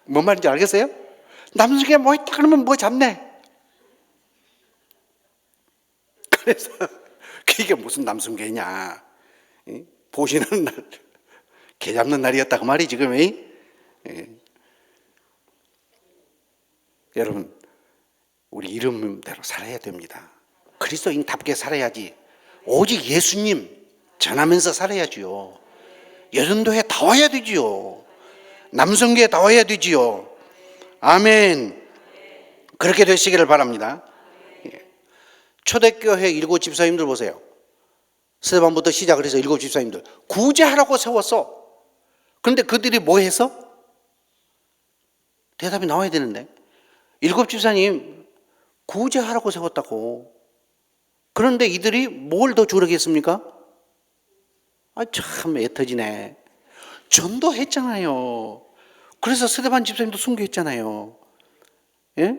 뭔 말인지 알겠어요? 남선교회 뭐 있다 그러면 뭐 잡네. 그래서 그게 무슨 남성계냐? 보시는 날, 개 잡는 날이었다 그 말이 지금. 여러분, 우리 이름대로 살아야 됩니다. 그리스도인답게 살아야지. 오직 예수님 전하면서 살아야지요. 여전도에 다 와야 되지요. 남성계에 다 와야 되지요. 아멘. 그렇게 되시기를 바랍니다. 초대교회 일곱 집사님들 보세요. 스데반부터 시작을 해서 일곱 집사님들 구제하라고 세웠어. 그런데 그들이 뭐 했어? 대답이 나와야 되는데 일곱 집사님 구제하라고 세웠다고. 그런데 이들이 뭘 더 주력했습니까? 참 애터지네. 전도했잖아요. 그래서 스데반 집사님도 순교했잖아요. 예?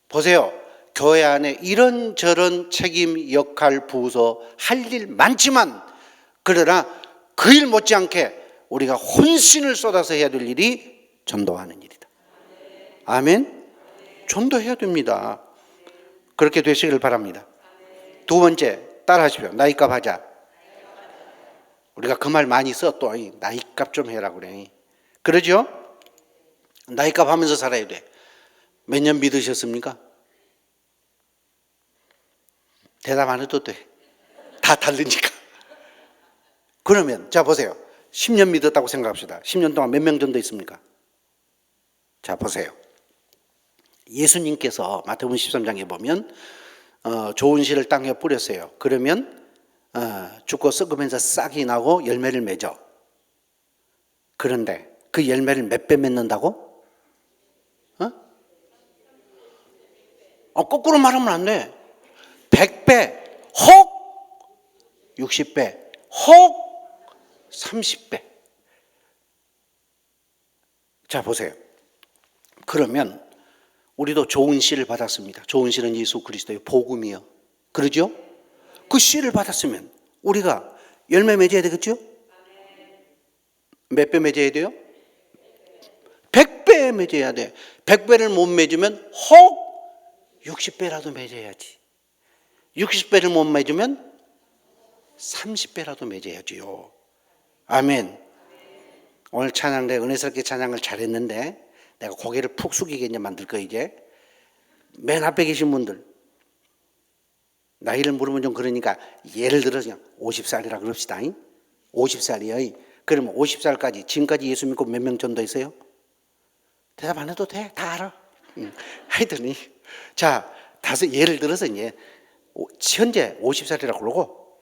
보세요. 교회 안에 이런저런 책임, 역할, 부서 할 일 많지만 그러나 그 일 못지않게 우리가 혼신을 쏟아서 해야 될 일이 전도하는 일이다. 아멘. 전도해야 됩니다. 그렇게 되시길 바랍니다. 두 번째, 따라하십시오. 나이값 하자. 우리가 그 말 많이 써. 또 나이값 좀 해라 그래. 그러죠? 나이값 하면서 살아야 돼. 몇 년 믿으셨습니까? 대답 안 해도 돼. 다 다르니까. 그러면 자 보세요. 10년 믿었다고 생각합시다. 10년 동안 몇 명 전도 있습니까? 자 보세요. 예수님께서 마태복음 13장에 보면 좋은 씨를 땅에 뿌렸어요. 그러면 죽고 썩으면서 싹이 나고 열매를 맺어. 그런데 그 열매를 몇 배 맺는다고? 거꾸로 말하면 안 돼. 100배, 혹 60배, 혹 30배. 자, 보세요. 그러면 우리도 좋은 씨를 받았습니다. 좋은 씨는 예수 그리스도의 복음이요. 그러죠? 그 씨를 받았으면 우리가 열매 맺어야 되겠죠? 몇 배 맺어야 돼요? 100배 맺어야 돼. 100배를 못 맺으면 혹 60배라도 맺어야지. 60배를 못 맺으면 30배라도 맺어야지요. 아멘. 오늘 찬양 내 은혜스럽게 찬양을 잘했는데 내가 고개를 푹 숙이게 이제 만들 거 이제. 맨 앞에 계신 분들 나이를 물으면 좀 그러니까 예를 들어서 그냥 50살이라 그럽시다. 50살이요. 그러면 50살까지 지금까지 예수 믿고 몇 명 전도했어요? 대답 안 해도 돼. 다 알아. 하여튼이 자, 예를 들어서 이제 현재 50살이라고 그러고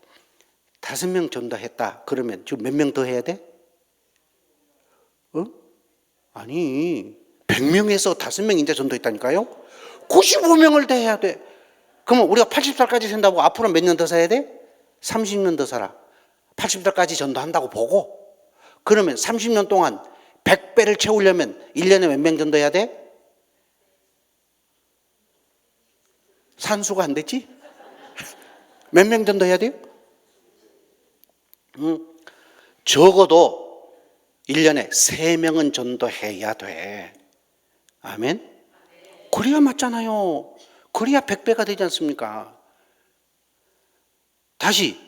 5명 전도했다. 그러면 지금 몇 명 더 해야 돼? 아니 100명에서 5명 이제 전도했다니까요. 95명을 더 해야 돼. 그러면 우리가 80살까지 산다고 앞으로 몇 년 더 살아야 돼? 30년 더 살아. 80살까지 전도한다고 보고 그러면 30년 동안 100배를 채우려면 1년에 몇 명 전도해야 돼? 산수가 안 됐지? 몇 명 전도해야 돼요? 적어도 1년에 3명은 전도해야 돼. 아멘? 그래야 맞잖아요. 그래야 100배가 되지 않습니까? 다시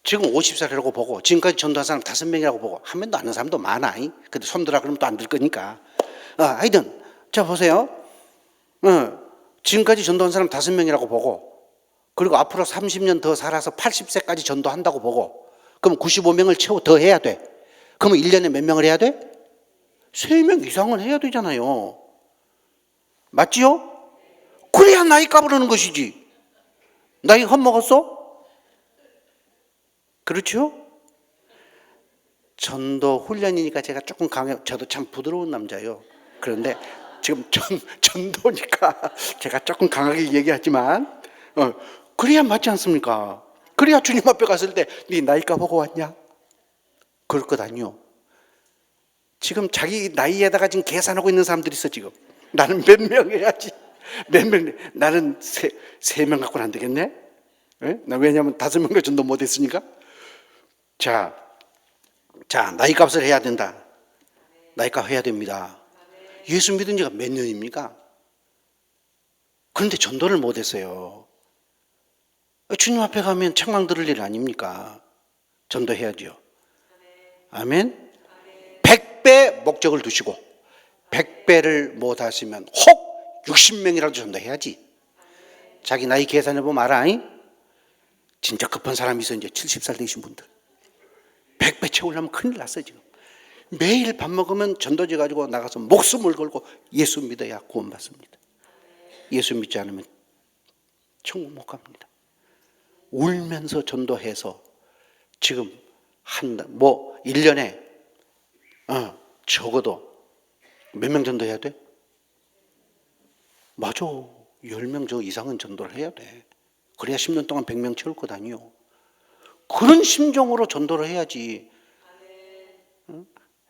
지금 50살이라고 보고 지금까지 전도한 사람 5명이라고 보고 한 명도 안 한 사람도 많아. 근데 손들어 그러면 또 안 들 거니까. 하여튼 자 보세요. 지금까지 전도한 사람 5명이라고 보고 그리고 앞으로 30년 더 살아서 80세까지 전도한다고 보고 그럼 95명을 채워 더 해야 돼. 그러면 1년에 몇 명을 해야 돼? 3명 이상은 해야 되잖아요. 맞지요? 그래야 나이 까부르는 것이지. 나이 헛먹었어? 그렇죠? 전도 훈련이니까 제가 조금 강해. 저도 참 부드러운 남자예요. 그런데 지금 전도니까 제가 조금 강하게 얘기하지만 그래야 맞지 않습니까? 그래야 주님 앞에 갔을 때 네 나이 까보고 왔냐? 그럴 것 아니요. 지금 자기 나이에다가 지금 계산하고 있는 사람들이 있어 지금. 나는 몇 명 해야지. 몇 명, 나는 세 명 갖고는 안 되겠네? 왜냐하면 5명과 전도 못했으니까. 자, 나이값을 해야 된다. 나이값 해야 됩니다. 예수 믿은 지가 몇 년입니까? 그런데 전도를 못했어요. 주님 앞에 가면 책망 들을 일 아닙니까? 전도해야죠. 아멘. 100배 목적을 두시고 100배를 못 하시면 혹 60명이라도 전도해야지. 자기 나이 계산해보면 알아. 진짜 급한 사람이 있어. 이제 70살 되신 분들 100배 채우려면 큰일 났어 지금. 매일 밥 먹으면 전도지 가지고 나가서 목숨을 걸고 예수 믿어야 구원받습니다. 예수 믿지 않으면 천국 못 갑니다. 울면서 전도해서 지금 1년에 적어도 몇 명 전도해야 돼? 맞아. 10명 저 이상은 전도를 해야 돼. 그래야 10년 동안 100명 채울 것 아니요. 그런 심정으로 전도를 해야지.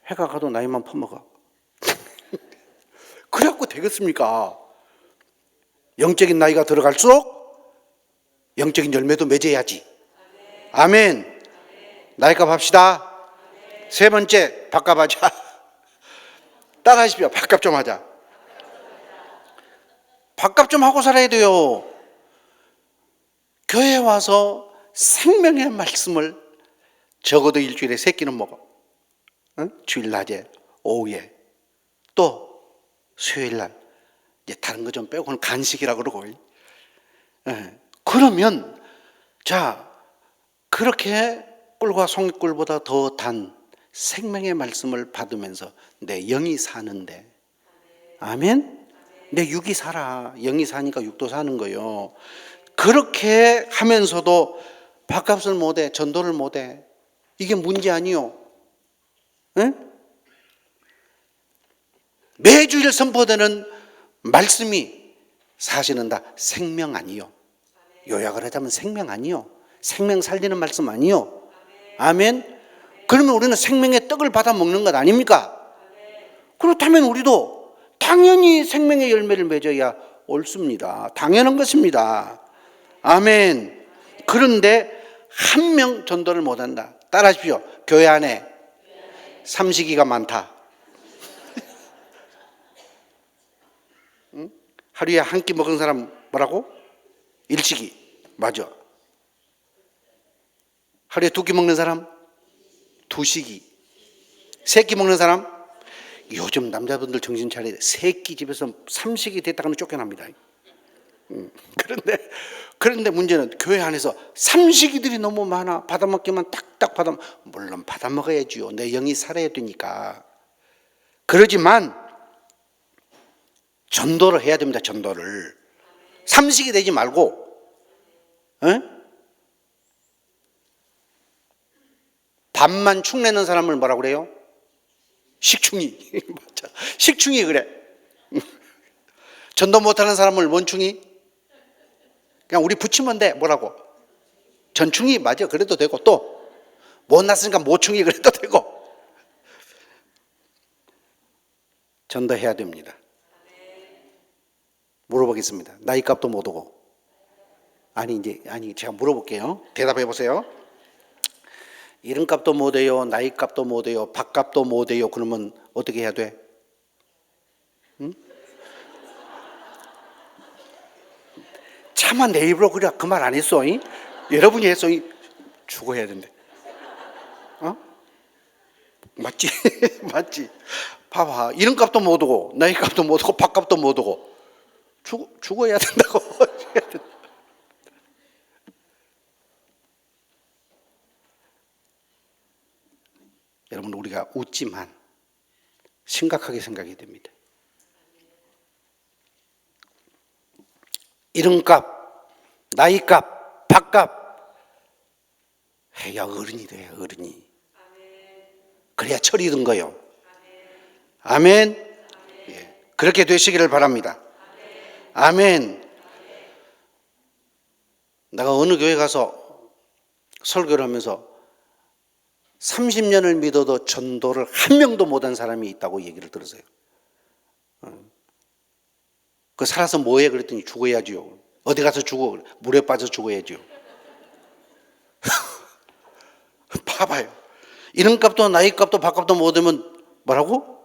해가 가도 나이만 퍼먹어. 그래갖고 되겠습니까? 영적인 나이가 들어갈수록 영적인 열매도 맺어야지. 아멘. 나이값 합시다. 세 번째, 밥값 하자. 따라하십시오. 밥값 좀 하자. 밥값 좀 하고 살아야 돼요. 교회에 와서 생명의 말씀을 적어도 일주일에 3끼는 먹어. 주일 낮에, 오후에, 또 수요일 날. 이제 다른 거 좀 빼고는 간식이라고 그러고. 그러면 자, 그렇게 꿀과 송이꿀보다 더 단 생명의 말씀을 받으면서 내 영이 사는데, 아멘? 내 육이 살아. 영이 사니까 육도 사는 거요. 그렇게 하면서도 밥값을 못해, 전도를 못해. 이게 문제 아니요? 응? 매주일 선포되는 말씀이 사실은 다 생명 아니요? 요약을 하자면 생명 아니요? 생명 살리는 말씀 아니요? 아멘? 그러면 우리는 생명의 떡을 받아 먹는 것 아닙니까? 그렇다면 우리도 당연히 생명의 열매를 맺어야 옳습니다. 당연한 것입니다. 아멘. 그런데 한 명 전도를 못한다. 따라하십시오. 교회 안에 삼시기가 많다. 응? 하루에 한 끼 먹은 사람 뭐라고? 일식이. 맞아. 하루에 두 끼 먹는 사람? 두식이. 세 끼 먹는 사람? 요즘 남자분들 정신 차려야 돼. 세 끼 집에서 삼식이 됐다 하면 쫓겨납니다. 그런데 문제는 교회 안에서 삼식이들이 너무 많아. 받아먹기만 딱딱 물론 받아먹어야지요. 내 영이 살아야 되니까. 그러지만 전도를 해야 됩니다. 전도를. 삼식이 되지 말고, 밥만 축내는 사람을 뭐라고 그래요? 식충이. 맞아. 식충이 그래. 전도 못하는 사람을 뭔충이? 그냥 우리 붙이면 돼. 뭐라고? 전충이. 맞아. 그래도 되고, 또 못 났으니까 모충이 그래도 되고. 전도해야 됩니다. 물어보겠습니다. 나이값도 못 오고. 아니 제가 물어볼게요. 대답해 보세요. 이름값도 못 해요. 나이값도 못 해요. 밥값도 못 해요. 그러면 어떻게 해야 돼? 응? 차마 내 입으로 그래 그 말 안 했어. 이? 여러분이 했어. 이? 죽어야 된대. 어? 맞지? 맞지? 봐봐. 이름값도 못 오고 나이값도 못 오고 밥값도 못 오고 죽어야 된다고. 여러분, 우리가 웃지만 심각하게 생각해야 됩니다. 이름값, 나이값, 밥값 해야 어른이 돼. 어른이. 그래야 철이 든 거요. 아멘. 예. 그렇게 되시기를 바랍니다. 아멘. 내가 어느 교회 가서 설교를 하면서 30년을 믿어도 전도를 한 명도 못한 사람이 있다고 얘기를 들었어요. 그 살아서 뭐해? 그랬더니 죽어야지요. 어디 가서 죽어? 물에 빠져 죽어야지요. 봐봐요. 이름값도 나이값도 밥값도 못 되면 뭐라고?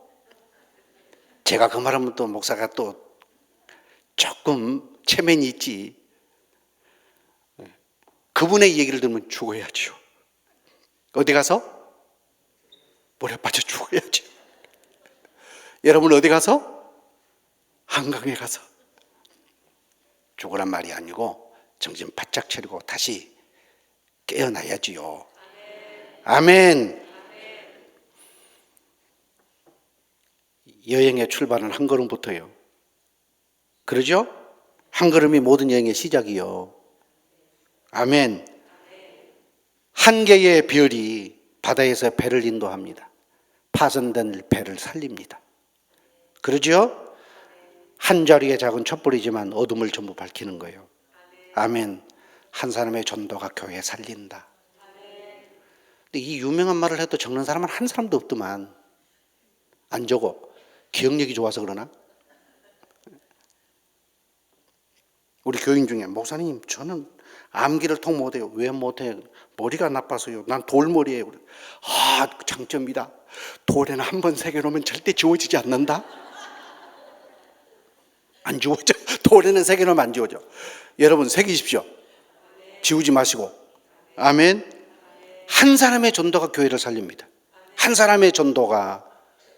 제가 그 말하면 또 목사가 또 조금 체면이 있지. 그분의 얘기를 들으면 죽어야지요. 어디 가서? 물에 빠져 죽어야지. 여러분 어디 가서? 한강에 가서 죽으란 말이 아니고 정신 바짝 차리고 다시 깨어나야지요. 아멘. 여행의 출발은 한 걸음부터요. 그러죠? 한 걸음이 모든 여행의 시작이요. 아멘. 한 개의 별이 바다에서 배를 인도합니다. 파손된 배를 살립니다. 그러죠? 한 자리의 작은 촛불이지만 어둠을 전부 밝히는 거예요. 아멘. 한 사람의 전도가 교회 살린다. 근데 이 유명한 말을 해도 적는 사람은 한 사람도 없더만. 안 적어. 기억력이 좋아서 그러나? 우리 교인 중에 목사님 저는 암기를 통 못해요. 왜 못해? 머리가 나빠서요. 난 돌머리예요. 아, 장점이다. 돌에는 한 번 새겨놓으면 절대 지워지지 않는다. 안 지워져. 돌에는 새겨놓으면 안 지워져. 여러분 새기십시오. 지우지 마시고. 아멘. 한 사람의 전도가 교회를 살립니다. 한 사람의 전도가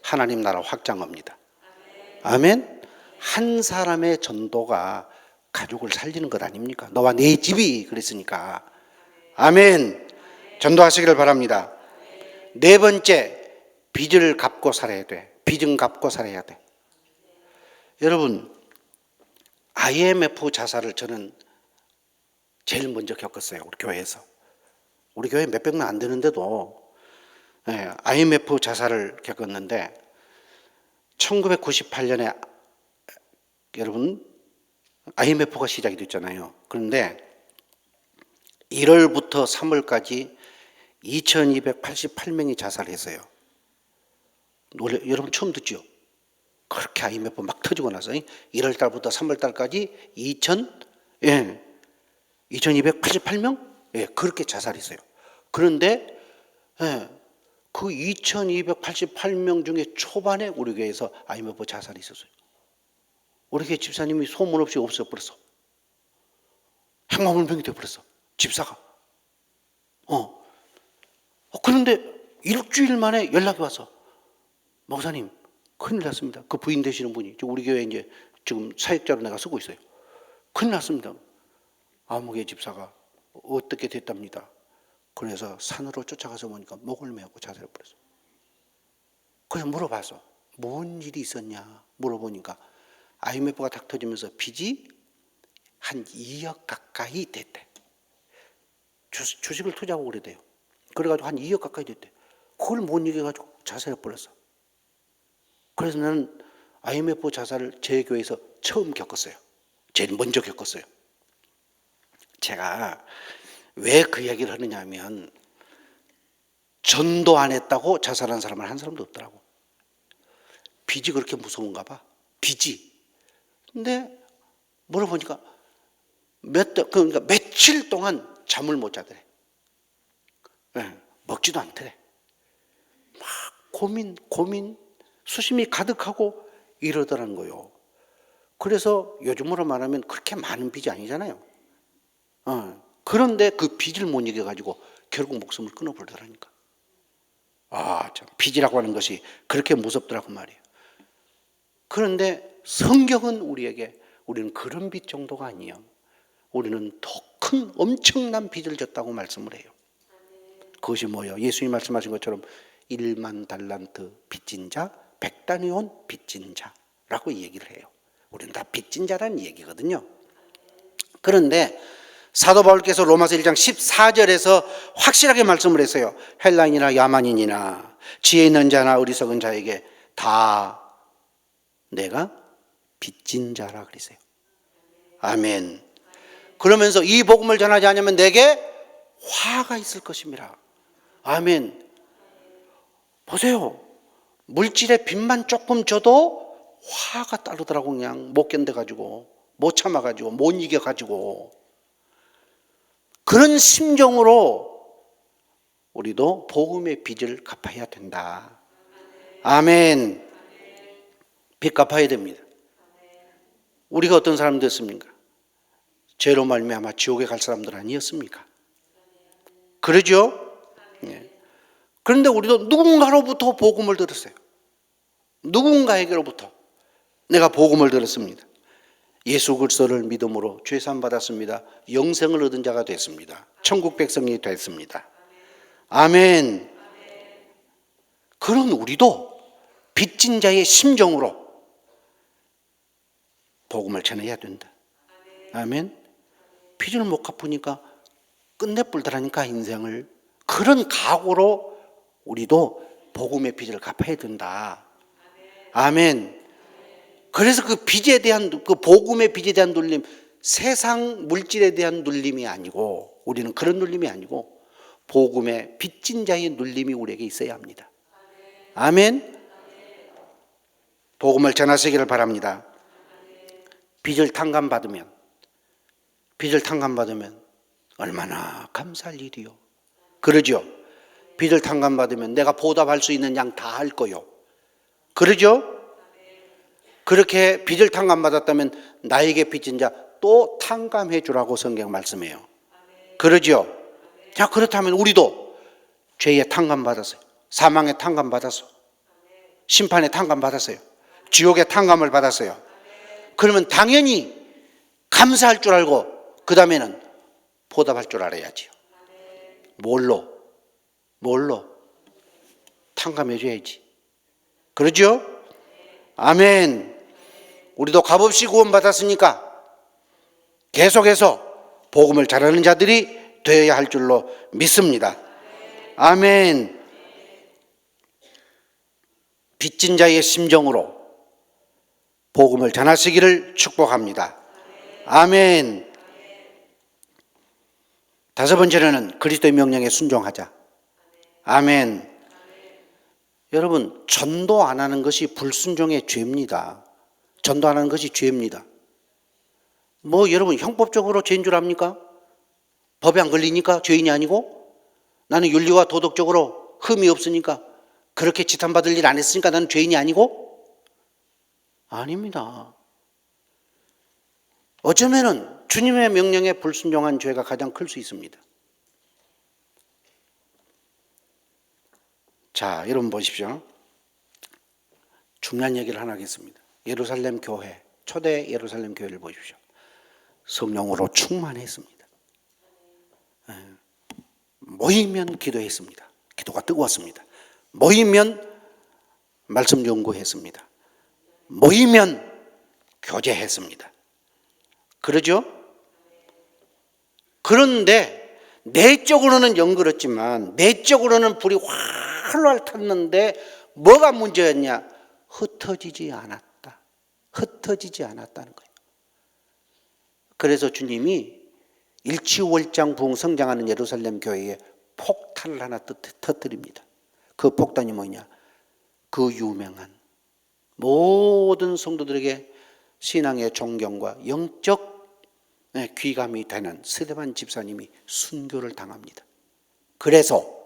하나님 나라 확장합니다. 아멘. 한 사람의 전도가 가족을 살리는 것 아닙니까? 너와 네 집이 그랬으니까. 아멘. 전도하시기를 바랍니다. 네 번째, 빚을 갚고 살아야 돼. 빚은 갚고 살아야 돼. 여러분, IMF 자살을 저는 제일 먼저 겪었어요. 우리 교회에서. 우리 교회 몇백 명 안 되는데도 IMF 자살을 겪었는데 1998년에 여러분 IMF가 시작이 됐잖아요. 그런데 1월부터 3월까지 2288명이 자살했어요. 여러분 처음 듣죠? 그렇게 IMF 막 터지고 나서 1월 달부터 3월 달까지 2288명? 그렇게 자살했어요. 그런데 그 2288명 중에 초반에 우리 교회에서 IMF 자살이 있었어요. 우리 교회 집사님이 소문 없이 없어버렸어. 행방불명이 되어버렸어. 집사가. 그런데 일주일 만에 연락이 와서 목사님 큰일 났습니다. 그 부인 되시는 분이 우리 교회 이제 지금 사역자로 내가 쓰고 있어요. 큰일 났습니다. 아무개 집사가 어떻게 됐답니다. 그래서 산으로 쫓아가서 보니까 목을 메고 자살해버렸어. 그래서 물어봤어. 뭔 일이 있었냐 물어보니까 IMF가 딱 터지면서 빚이 한 2억 가까이 됐대. 주식을 투자하고 그래대요. 그래가지고 한 2억 가까이 됐대. 그걸 못 이겨가지고 자살해버렸어. 그래서 나는 IMF 자살을 제 교회에서 처음 겪었어요. 제일 먼저 겪었어요. 제가 왜 그 얘기를 하느냐 하면 전도 안 했다고 자살한 사람은 한 사람도 없더라고. 빚이 그렇게 무서운가 봐. 빚이. 근데 물어보니까 그러니까 며칠 동안 잠을 못 자더래. 먹지도 않더래. 막 고민 수심이 가득하고 이러더라는 거요. 그래서 요즘으로 말하면 그렇게 많은 빚이 아니잖아요. 그런데 그 빚을 못 이겨가지고 결국 목숨을 끊어버리더라니까. 참 빚이라고 하는 것이 그렇게 무섭더라고 말이에요. 그런데 성경은 우리는 그런 빚 정도가 아니에요. 우리는 더 큰 엄청난 빚을 졌다고 말씀을 해요. 그것이 뭐예요? 예수님이 말씀하신 것처럼 1만 달란트 빚진 자, 100단위 온 빚진 자라고 얘기를 해요. 우리는 다 빚진 자라는 얘기거든요. 그런데 사도 바울께서 로마서 1장 14절에서 확실하게 말씀을 했어요. 헬라인이나 야만인이나 지혜 있는 자나 어리석은 자에게 다 내가 빚진 자라 그랬어요. 아멘. 그러면서 이 복음을 전하지 않으면 내게 화가 있을 것임이라. 아멘. 보세요. 물질의 빚만 조금 져도 화가 따르더라고. 그냥 못 견뎌가지고 못 참아가지고 못 이겨가지고. 그런 심정으로 우리도 복음의 빚을 갚아야 된다. 아멘. 빚 갚아야 됩니다. 우리가 어떤 사람들이었습니까? 죄로 말미암아 지옥에 갈 사람들 아니었습니까? 그러죠? 그런데 우리도 누군가로부터 복음을 들었어요. 누군가에게로부터 내가 복음을 들었습니다. 예수 그리스도를 믿음으로 죄사함 받았습니다. 영생을 얻은 자가 됐습니다. 천국 백성이 됐습니다. 아멘. 그런 우리도 빚진 자의 심정으로 복음을 전해야 된다. 아멘. 빚을 못 갚으니까 끝내버리더라니까 인생을. 그런 각오로 우리도 복음의 빚을 갚아야 된다. 아멘. 그래서 그 빚에 대한, 그 복음의 빚에 대한 눌림, 세상 물질에 대한 눌림이 아니고, 우리는 그런 눌림이 아니고 복음의 빚진 자의 눌림이 우리에게 있어야 합니다. 아멘. 복음을 전하시기를 바랍니다. 빚을 탕감받으면 얼마나 감사할 일이요. 그러죠? 빚을 탕감받으면 내가 보답할 수 있는 양 다 할 거요. 그러죠? 그렇게 빚을 탕감받았다면 나에게 빚진 자 또 탕감해 주라고 성경 말씀해요. 그러죠? 자, 그렇다면 우리도 죄에 탕감받았어요. 사망에 탕감받았어. 심판에 탕감받았어요. 지옥에 탕감을 받았어요. 그러면 당연히 감사할 줄 알고 그 다음에는 보답할 줄 알아야지요. 뭘로? 탕감해 줘야지. 그러죠? 아멘. 우리도 값없이 구원받았으니까 계속해서 복음을 전하는 자들이 되어야 할 줄로 믿습니다. 아멘. 빚진 자의 심정으로 복음을 전하시기를 축복합니다. 아멘. 다섯 번째로는 그리스도의 명령에 순종하자. 아멘. 여러분, 전도 안 하는 것이 불순종의 죄입니다. 전도 안 하는 것이 죄입니다. 뭐 여러분 형법적으로 죄인 줄 압니까? 법에 안 걸리니까 죄인이 아니고, 나는 윤리와 도덕적으로 흠이 없으니까, 그렇게 지탄받을 일 안 했으니까 나는 죄인이 아니고? 아닙니다. 어쩌면은 주님의 명령에 불순종한 죄가 가장 클 수 있습니다. 자, 여러분 보십시오. 중요한 얘기를 하나 하겠습니다. 예루살렘 교회, 초대 예루살렘 교회를 보십시오. 성령으로 충만했습니다. 모이면 기도했습니다. 기도가 뜨거웠습니다. 모이면 말씀 연구했습니다. 모이면 교제했습니다. 그러죠? 그런데 내적으로는 연그렀지만, 내적으로는 불이 활활 탔는데 뭐가 문제였냐? 흩어지지 않았다. 흩어지지 않았다는 거예요. 그래서 주님이 일치월장 부흥 성장하는 예루살렘 교회에 폭탄을 하나 터뜨립니다. 그 폭탄이 뭐냐? 그 유명한 모든 성도들에게 신앙의 존경과 영적 귀감이 되는 스데반 집사님이 순교를 당합니다. 그래서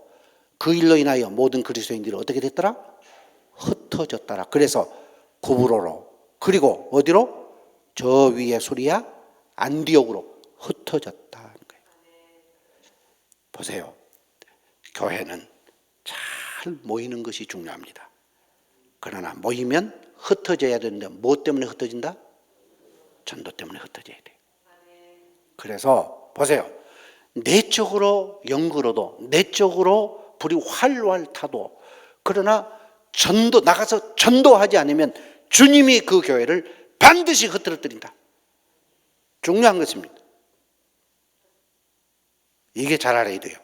그 일로 인하여 모든 그리스도인들이 어떻게 됐더라? 흩어졌더라. 그래서 구브로로, 그리고 어디로? 저 위에 소리야 안디옥으로 흩어졌다는 거예요. 보세요. 교회는 잘 모이는 것이 중요합니다. 그러나 모이면 흩어져야 되는데 뭐 때문에 흩어진다? 전도 때문에 흩어져야 돼요. 그래서 보세요. 내적으로 연구로도, 내적으로 불이 활활 타도, 그러나 나가서 전도하지 않으면 주님이 그 교회를 반드시 흩어뜨린다. 중요한 것입니다. 이게 잘 알아야 돼요.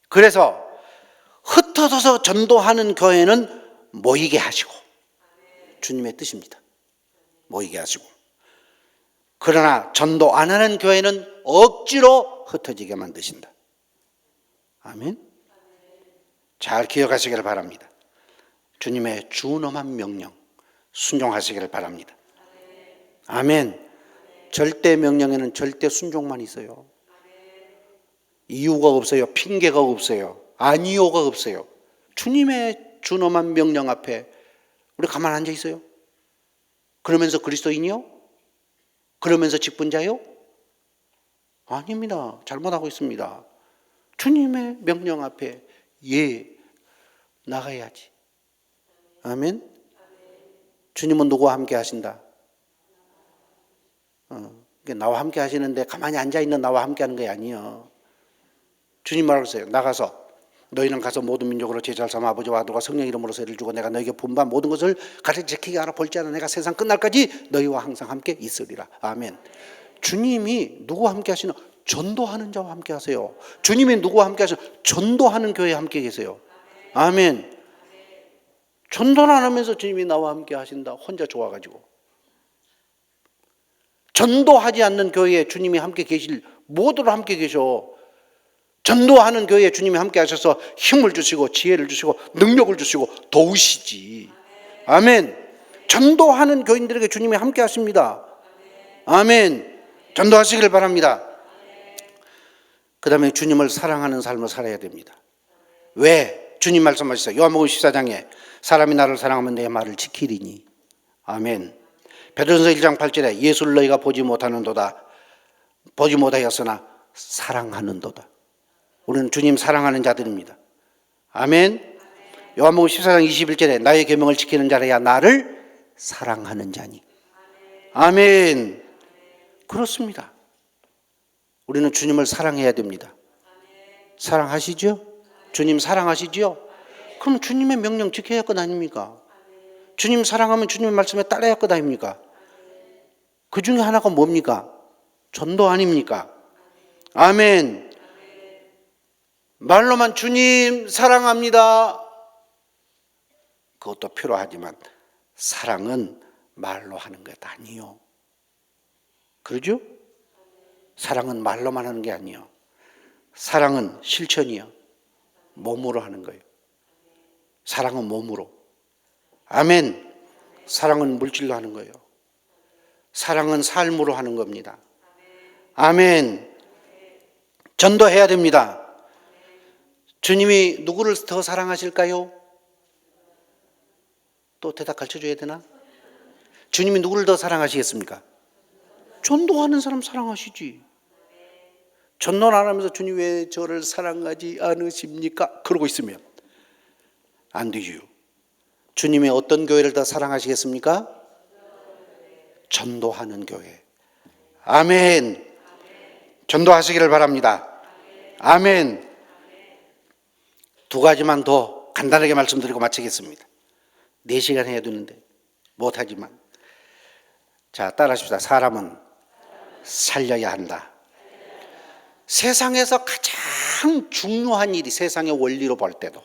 그래서 흩어져서 전도하는 교회는 모이게 하시고, 주님의 뜻입니다. 모이게 하시고. 그러나 전도 안 하는 교회는 억지로 흩어지게 만드신다. 아멘. 잘 기억하시기를 바랍니다. 주님의 준엄한 명령 순종하시기를 바랍니다. 아멘. 절대 명령에는 절대 순종만 있어요. 이유가 없어요. 핑계가 없어요. 아니요가 없어요. 주님의 준엄한 명령 앞에 우리 가만 앉아 있어요? 그러면서 그리스도인이요? 그러면서 직분자요? 아닙니다. 잘못하고 있습니다. 주님의 명령 앞에 나가야지. 아멘. 주님은 누구와 함께 하신다? 나와 함께 하시는데 가만히 앉아있는 나와 함께 하는 게 아니에요. 주님 말하세요. 나가서 너희는 가서 모든 민족으로 제자를 삼아 아버지와 아들과 성령 이름으로 세를 주고 내가 너에게 분반 모든 것을 가르쳐 지키게 하라. 볼지 않아 내가 세상 끝날까지 너희와 항상 함께 있으리라. 아멘. 주님이 누구와 함께 하시나? 전도하는 자와 함께 하세요. 주님이 누구와 함께 하시나? 전도하는 교회에 함께 계세요. 아멘. 전도를 안 하면서 주님이 나와 함께 하신다. 혼자 좋아가지고. 전도하지 않는 교회에 주님이 함께 계실, 모두로 함께 계셔. 전도하는 교회에 주님이 함께 하셔서 힘을 주시고 지혜를 주시고 능력을 주시고 도우시지. 아멘. 전도하는 교인들에게 주님이 함께 하십니다. 아멘. 전도하시길 바랍니다. 그 다음에 주님을 사랑하는 삶을 살아야 됩니다. 왜? 주님 말씀하셨어요. 요한복음 14장에 사람이 나를 사랑하면 내 말을 지키리니. 아멘. 베드로전서 1장 8절에 예수를 너희가 보지 못하는도다. 보지 못하였으나 사랑하는도다. 우리는 주님 사랑하는 자들입니다. 아멘. 요한복음 14장 21절에 나의 계명을 지키는 자라야 나를 사랑하는 자니. 아멘. 그렇습니다. 우리는 주님을 사랑해야 됩니다. 사랑하시죠? 주님 사랑하시죠? 그럼 주님의 명령 지켜야 할 것 아닙니까? 주님 사랑하면 주님의 말씀에 따라야 할 것 아닙니까? 그 중에 하나가 뭡니까? 전도 아닙니까? 아멘. 말로만 주님 사랑합니다. 그것도 필요하지만 사랑은 말로 하는 것 아니요. 그러죠? 사랑은 말로만 하는 게 아니요. 사랑은 실천이요. 몸으로 하는 거예요. 사랑은 몸으로. 아멘. 사랑은 물질로 하는 거예요. 사랑은 삶으로 하는 겁니다. 아멘. 전도해야 됩니다. 주님이 누구를 더 사랑하실까요? 또 대답 가르쳐줘야 되나? 주님이 누구를 더 사랑하시겠습니까? 전도하는 사람 사랑하시지. 전도를 안 하면서 주님 왜 저를 사랑하지 않으십니까? 그러고 있으면 안 되죠. 주님이 어떤 교회를 더 사랑하시겠습니까? 전도하는 교회. 아멘. 전도하시기를 바랍니다. 아멘. 두 가지만 더 간단하게 말씀드리고 마치겠습니다. 4시간 해야 되는데 못하지만. 자, 따라하십시다. 사람은 살려야 한다. 세상에서 가장 중요한 일이, 세상의 원리로 볼 때도,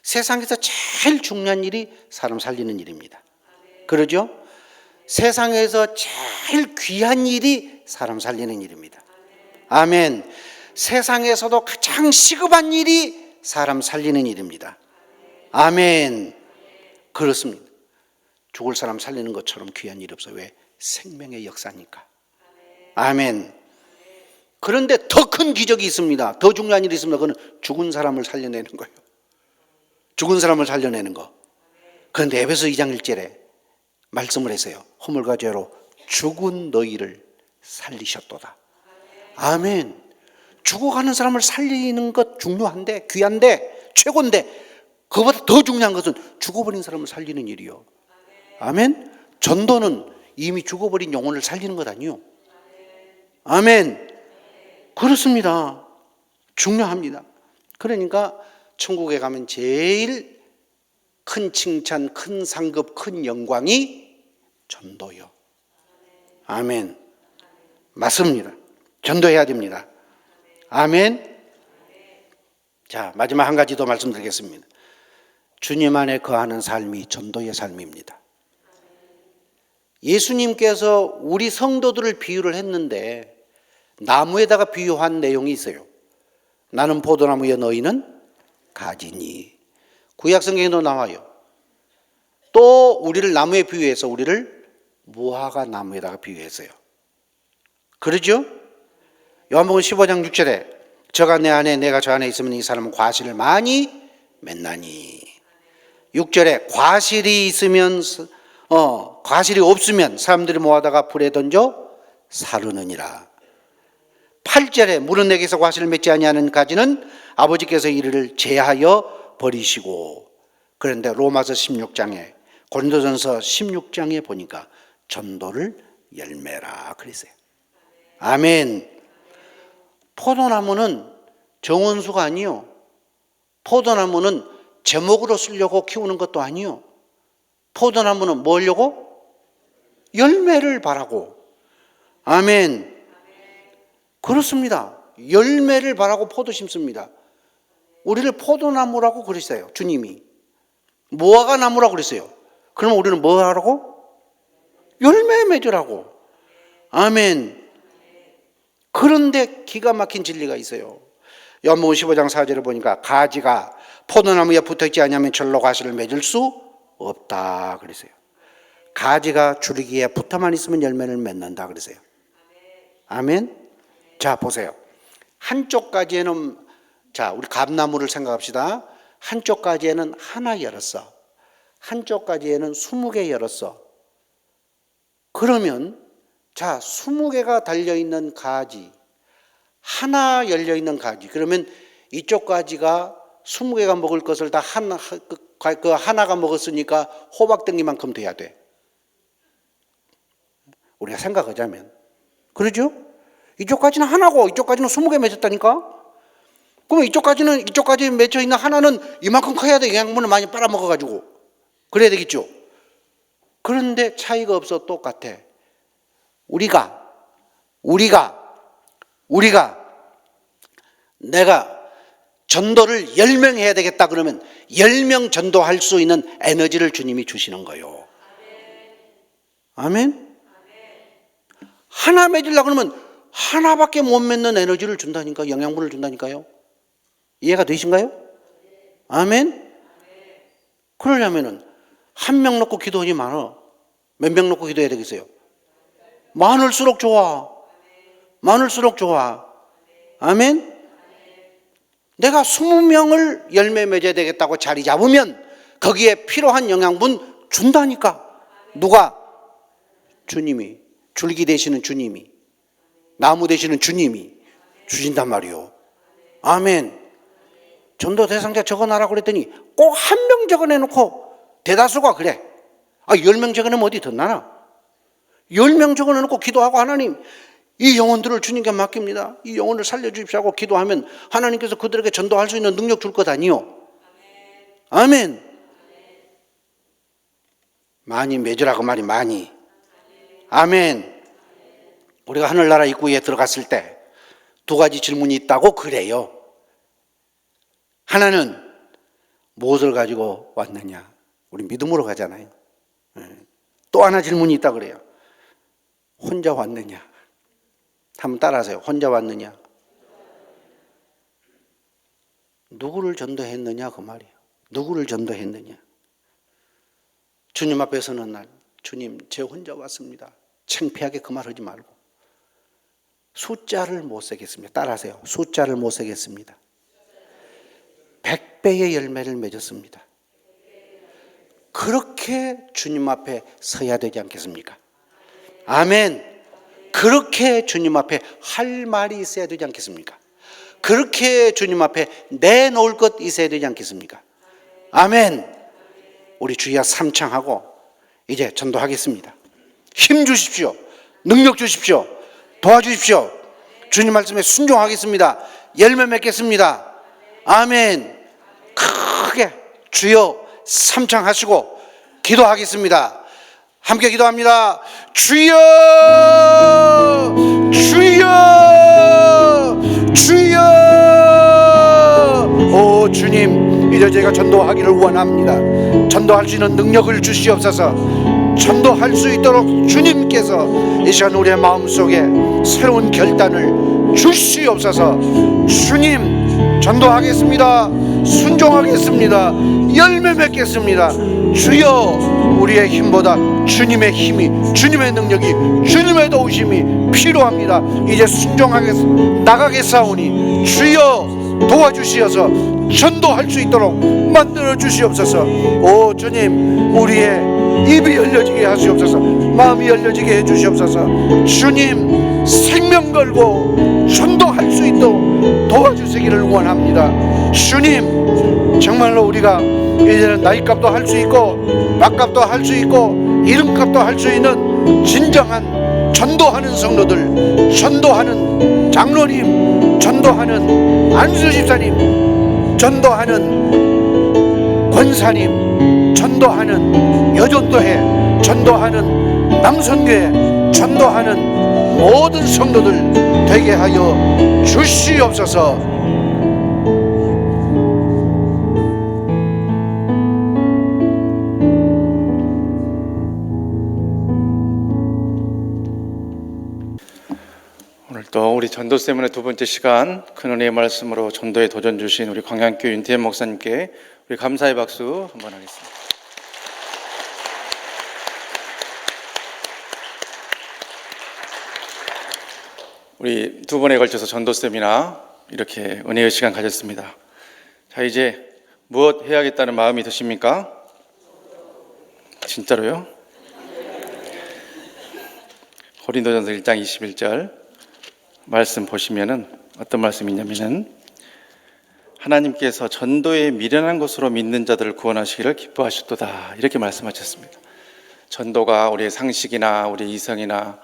세상에서 제일 중요한 일이 사람 살리는 일입니다. 그러죠? 세상에서 제일 귀한 일이 사람 살리는 일입니다. 아멘. 세상에서도 가장 시급한 일이 사람 살리는 일입니다. 아멘. 그렇습니다. 죽을 사람 살리는 것처럼 귀한 일이 없어요. 왜? 생명의 역사니까. 아멘. 그런데 더 큰 기적이 있습니다. 더 중요한 일이 있습니다. 그건 죽은 사람을 살려내는 거예요. 죽은 사람을 살려내는 거. 그런데 에베소 2장 1절에 말씀을 했어요. 허물과 죄로 죽은 너희를 살리셨도다. 아멘. 죽어가는 사람을 살리는 것 중요한데, 귀한데, 최고인데, 그보다 더 중요한 것은 죽어버린 사람을 살리는 일이요. 아멘. 전도는 이미 죽어버린 영혼을 살리는 것 아니요. 아멘. 그렇습니다. 중요합니다. 그러니까 천국에 가면 제일 큰 칭찬, 큰 상급, 큰 영광이 전도요. 아멘. 맞습니다. 전도해야 됩니다. 아멘. 자, 마지막 한 가지 더 말씀드리겠습니다. 주님 안에 거하는 삶이 전도의 삶입니다. 예수님께서 우리 성도들을 비유를 했는데 나무에다가 비유한 내용이 있어요. 나는 포도나무여 너희는 가지니. 구약성경에도 나와요. 또 우리를 나무에 비유해서 우리를 무화과 나무에다가 비유했어요. 그러죠? 요한복음 15장 6절에 저가 내 안에 내가 저 안에 있으면 이 사람은 과실을 많이 맺나니. 6절에 과실이 있으면 과실이 없으면 사람들이 모아다가 불에 던져 사르느니라. 8절에 물은 내게서 과실을 맺지 아니하는 가지는 아버지께서 이를 제하여 버리시고. 그런데 로마서 16장에 고린도전서 16장에 보니까 전도를 열매라 그랬어요. 아멘. 포도나무는 정원수가 아니요. 포도나무는 제목으로 쓰려고 키우는 것도 아니요. 포도나무는 뭐 하려고? 열매를 바라고. 아멘. 그렇습니다. 열매를 바라고 포도 심습니다. 우리를 포도나무라고 그랬어요. 주님이. 무화과 나무라고 그랬어요. 그러면 우리는 뭐 하라고? 열매 맺으라고. 아멘. 그런데 기가 막힌 진리가 있어요. 요한복음 15장 4절에 보니까 가지가 포도나무에 붙어있지 않으면 절로 과실을 맺을 수 없다 그랬어요. 가지가 줄기에 붙어만 있으면 열매를 맺는다 그랬어요. 아멘. 자, 보세요. 한쪽 가지에는, 자, 우리 감나무를 생각합시다. 한쪽 가지에는 하나 열었어. 한쪽 가지에는 20개 열었어. 그러면 자, 20개가 달려있는 가지, 하나 열려있는 가지. 그러면 이쪽 가지가 20개가 먹을 것을 다 그 하나가 먹었으니까 호박덩이만큼 돼야 돼. 우리가 생각하자면. 그러죠? 이쪽까지는 하나고 이쪽까지는 20개 맺었다니까? 그러면 이쪽까지 맺혀있는 하나는 이만큼 커야 돼. 영양분을 많이 빨아먹어가지고. 그래야 되겠죠? 그런데 차이가 없어. 똑같아. 우리가 우리가 내가 전도를 10명 해야 되겠다 그러면 10명 전도할 수 있는 에너지를 주님이 주시는 거예요. 아멘? 하나 맺으려고 그러면 하나밖에 못 맺는 에너지를 준다니까, 영양분을 준다니까요. 이해가 되신가요? 아멘? 그러려면은 한 명 놓고 기도하지 말아. 몇 명 놓고 기도해야 되겠어요? 많을수록 좋아. 많을수록 좋아. 아멘? 내가 20명을 열매 맺어야 되겠다고 자리 잡으면 거기에 필요한 영양분 준다니까. 누가? 주님이. 줄기 되시는 주님이. 나무 되시는 주님이 주신단 말이요. 아멘. 전도 대상자 적어놔라 그랬더니 꼭 한 명 적어내놓고 대다수가 그래. 10명 적어내면 어디 더 나나? 10명 적어내놓고 기도하고 하나님 이 영혼들을 주님께 맡깁니다. 이 영혼을 살려주십시오 하고 기도하면 하나님께서 그들에게 전도할 수 있는 능력 줄 것 아니요. 아멘. 많이 맺으라고 말이 많이. 아멘. 우리가 하늘나라 입구에 들어갔을 때 2가지 질문이 있다고 그래요. 하나는 무엇을 가지고 왔느냐? 우리 믿음으로 가잖아요. 또 하나 질문이 있다 그래요. 혼자 왔느냐? 한번 따라하세요. 혼자 왔느냐? 누구를 전도했느냐 그 말이에요. 누구를 전도했느냐? 주님 앞에 서는 날 주님 제 혼자 왔습니다. 창피하게 그 말 하지 말고 숫자를 못 세겠습니다. 따라하세요. 숫자를 못 세겠습니다. 100배의 열매를 맺었습니다. 그렇게 주님 앞에 서야 되지 않겠습니까? 아멘. 그렇게 주님 앞에 할 말이 있어야 되지 않겠습니까? 그렇게 주님 앞에 내놓을 것 있어야 되지 않겠습니까? 아멘. 우리 주여 삼창하고 이제 전도하겠습니다. 힘 주십시오. 능력 주십시오. 도와주십시오. 주님 말씀에 순종하겠습니다. 열매 맺겠습니다. 아멘. 크게 주여 삼창하시고 기도하겠습니다. 함께 기도합니다. 주여, 주여, 주여. 오 주님, 이제 제가 전도하기를 원합니다. 전도할 수 있는 능력을 주시옵소서. 전도할 수 있도록 주님께서 이 시간 우리의 마음속에 새로운 결단을 주시옵소서. 주님, 전도하겠습니다. 순종하겠습니다. 열매 맺겠습니다. 주여, 우리의 힘보다 주님의 힘이, 주님의 능력이, 주님의 도우심이 필요합니다. 이제 순종하게 나가겠사오니 주여 도와주시어서 전도할 수 있도록 만들어 주시옵소서. 오 주님, 우리의 입이 열려지게 하시옵소서. 마음이 열려지게 해 주시옵소서. 주님, 생명 걸고 전도할 수 있도록 도와주시기를 원합니다. 주님, 정말로 우리가 이제는 나이값도 할 수 있고 밥값도 할 수 있고 이름값도 할 수 있는 진정한 전도하는 성도들, 전도하는 장로님, 전도하는 안수 집사님, 전도하는 권사님, 전도하는 여전도회, 전도하는 남선교회, 전도하는 모든 성도들 되게 하여 주시옵소서. 오늘도 우리 전도 세미나 2번째 시간 큰 은혜의 말씀으로 전도에 도전 주신 우리 광양교회 윤태현 목사님께 우리 감사의 박수 한번 하겠습니다. 우리 2번에 걸쳐서 전도 세미나 이렇게 은혜의 시간 가졌습니다. 자, 이제 무엇 해야겠다는 마음이 드십니까? 진짜로요? 고린도전서 1장 21절 말씀 보시면은 어떤 말씀이냐면은 하나님께서 전도에 미련한 것으로 믿는 자들을 구원하시기를 기뻐하셨도다, 이렇게 말씀하셨습니다. 전도가 우리의 상식이나 우리 이성이나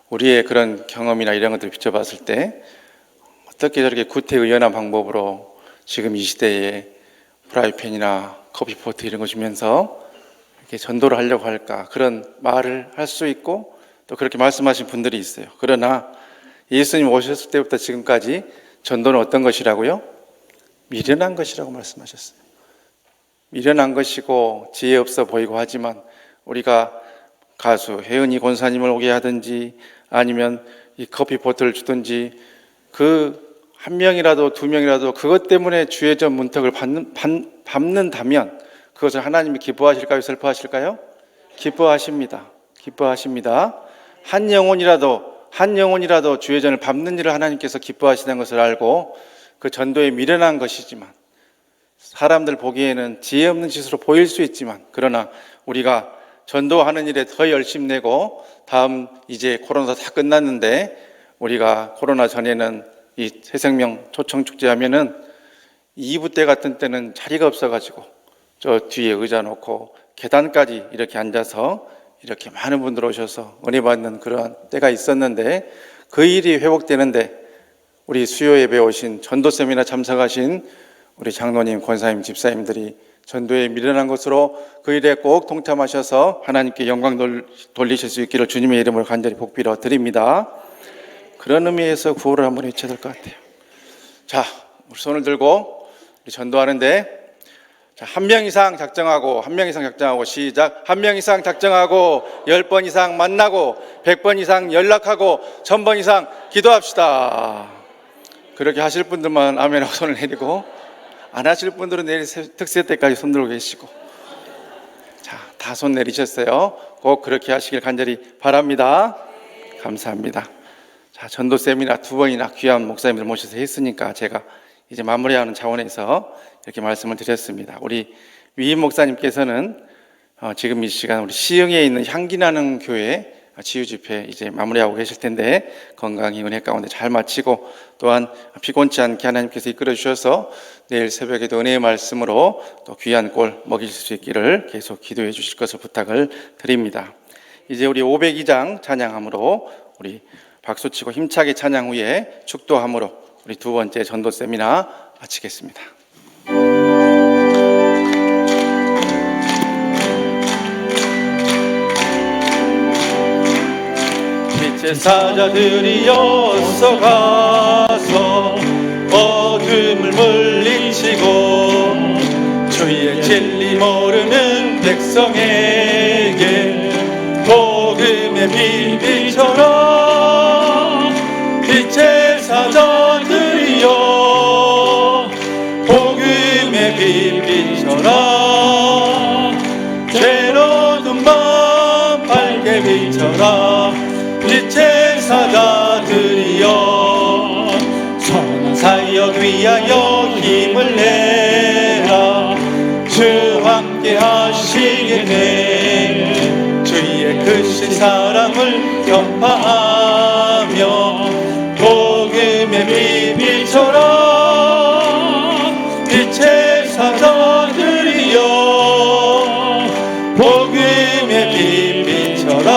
우리의 그런 경험이나 이런 것들을 비춰봤을 때 어떻게 저렇게 구태의연한 방법으로 지금 이 시대에 프라이팬이나 커피포트 이런 거 주면서 이렇게 전도를 하려고 할까, 그런 말을 할 수 있고 또 그렇게 말씀하신 분들이 있어요. 그러나 예수님 오셨을 때부터 지금까지 전도는 어떤 것이라고요? 미련한 것이라고 말씀하셨어요. 미련한 것이고 지혜 없어 보이고 하지만 우리가 가수 혜은이 권사님을 오게 하든지 아니면 이 커피 보트를 주든지 그 한 명이라도 두 명이라도 그것 때문에 주의 전 문턱을 밟는다면 그것을 하나님이 기뻐하실까요? 슬퍼하실까요? 기뻐하십니다. 기뻐하십니다. 한 영혼이라도 주의 전을 밟는 일을 하나님께서 기뻐하시는 것을 알고 그 전도에 미련한 것이지만 사람들 보기에는 지혜 없는 짓으로 보일 수 있지만 그러나 우리가 전도하는 일에 더 열심 내고 다음 이제 코로나 다 끝났는데 우리가 코로나 전에는 이 새생명 초청축제 하면은 2부 때 같은 때는 자리가 없어가지고 저 뒤에 의자 놓고 계단까지 이렇게 앉아서 이렇게 많은 분들 오셔서 은혜 받는 그런 때가 있었는데 그 일이 회복되는데 우리 수요 예배 오신 전도 세미나 참석하신 우리 장로님, 권사님, 집사님들이 전도에 미련한 것으로 그 일에 꼭 동참하셔서 하나님께 영광 돌리실 수 있기를 주님의 이름으로 간절히 복빌어 드립니다. 그런 의미에서 구호를 한번 외쳐야 될 것 같아요. 자, 우리 손을 들고 우리 전도하는데 자, 한 명 이상 작정하고 시작. 한 명 이상 작정하고 10번 이상 만나고 100번 이상 연락하고 1000번 이상 기도합시다. 그렇게 하실 분들만 아멘하고 손을 내리고 안 하실 분들은 내일 특세 때까지 손 들고 계시고 자, 다 손 내리셨어요. 꼭 그렇게 하시길 간절히 바랍니다. 감사합니다. 자, 전도 세미나 2번이나 귀한 목사님들 모셔서 했으니까 제가 이제 마무리하는 차원에서 이렇게 말씀을 드렸습니다. 우리 위임 목사님께서는 지금 이 시간 우리 시흥에 있는 향기나는 교회 치유 집회 이제 마무리하고 계실 텐데 건강히 은혜 가운데 잘 마치고 또한 피곤치 않게 하나님께서 이끌어 주셔서 내일 새벽에도 은혜의 말씀으로 또 귀한 꼴 먹이실 수 있기를 계속 기도해 주실 것을 부탁을 드립니다. 이제 우리 502장 찬양함으로 우리 박수치고 힘차게 찬양 후에 축도함으로 우리 두 번째 전도 세미나 마치겠습니다. 빛의 사자들이 어서 가서 어둠을 물리치고 주의 진리 모르는 백성에게 복음의 빛비처럼 빛의 사자들이여 복음의 빛비처럼 괴로운 맘 밝게 비춰라 빛의 사자들이여 선한 사역 위하여 힘을 내라 주 함께 하시겠네 주의 크신 사랑을 전파하며 복음의 빛비처럼 빛의 사자들이여 복음의 빛비처럼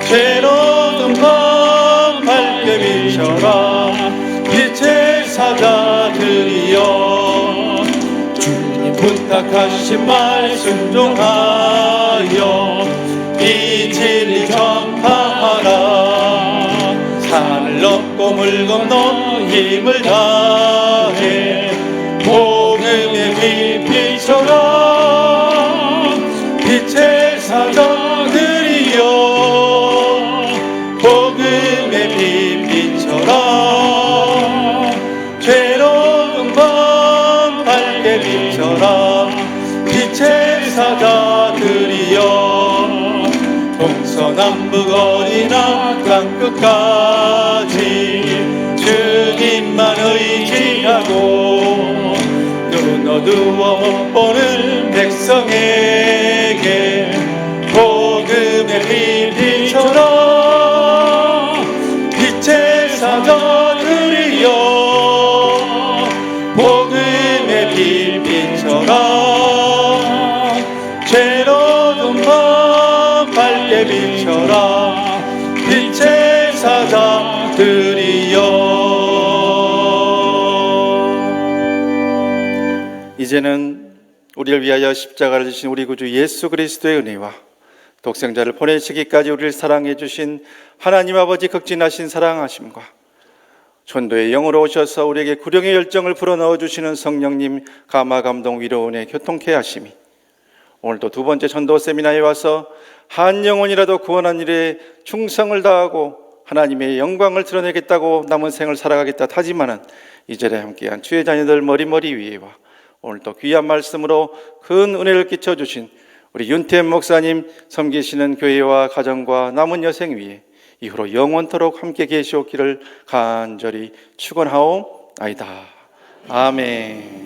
괴로운 밤 밝게 비춰라 빛의 사자들이여 주님 부탁하신 말 순종하여 이 진리 전파하라 산을 넘고 물 건너 힘을 다해 복음의 빛비처럼 빛의 사자들이여 복음의 빛비처럼 괴로운 밤 밝게 비춰라 빛의 사자들이여 동서남북 어디나 땅끝까지 주님만 의지하고 눈 어두워 못 보는 백성에게 복음의 빛비처럼 빛의 사자들이여 복음의 빛비처럼 괴로운 밤 밝게 비춰라 빛의 사자들이여 이제는 우리를 위하여 십자가를 지신 우리 구주 예수 그리스도의 은혜와 독생자를 보내시기까지 우리를 사랑해 주신 하나님 아버지 극진하신 사랑하심과 전도의 영으로 오셔서 우리에게 구령의 열정을 불어넣어 주시는 성령님 감화 감동 위로운의 교통케 하심이 오늘도 두 번째 전도 세미나에 와서 한 영혼이라도 구원한 일에 충성을 다하고 하나님의 영광을 드러내겠다고 남은 생을 살아가겠다 하지만은 이 자리에 함께한 주의 자녀들 머리머리 위에와 오늘도 귀한 말씀으로 큰 은혜를 끼쳐주신 우리 윤태현 목사님 섬기시는 교회와 가정과 남은 여생 위에 이후로 영원토록 함께 계시옵기를 간절히 축원하옵나이다. 아멘.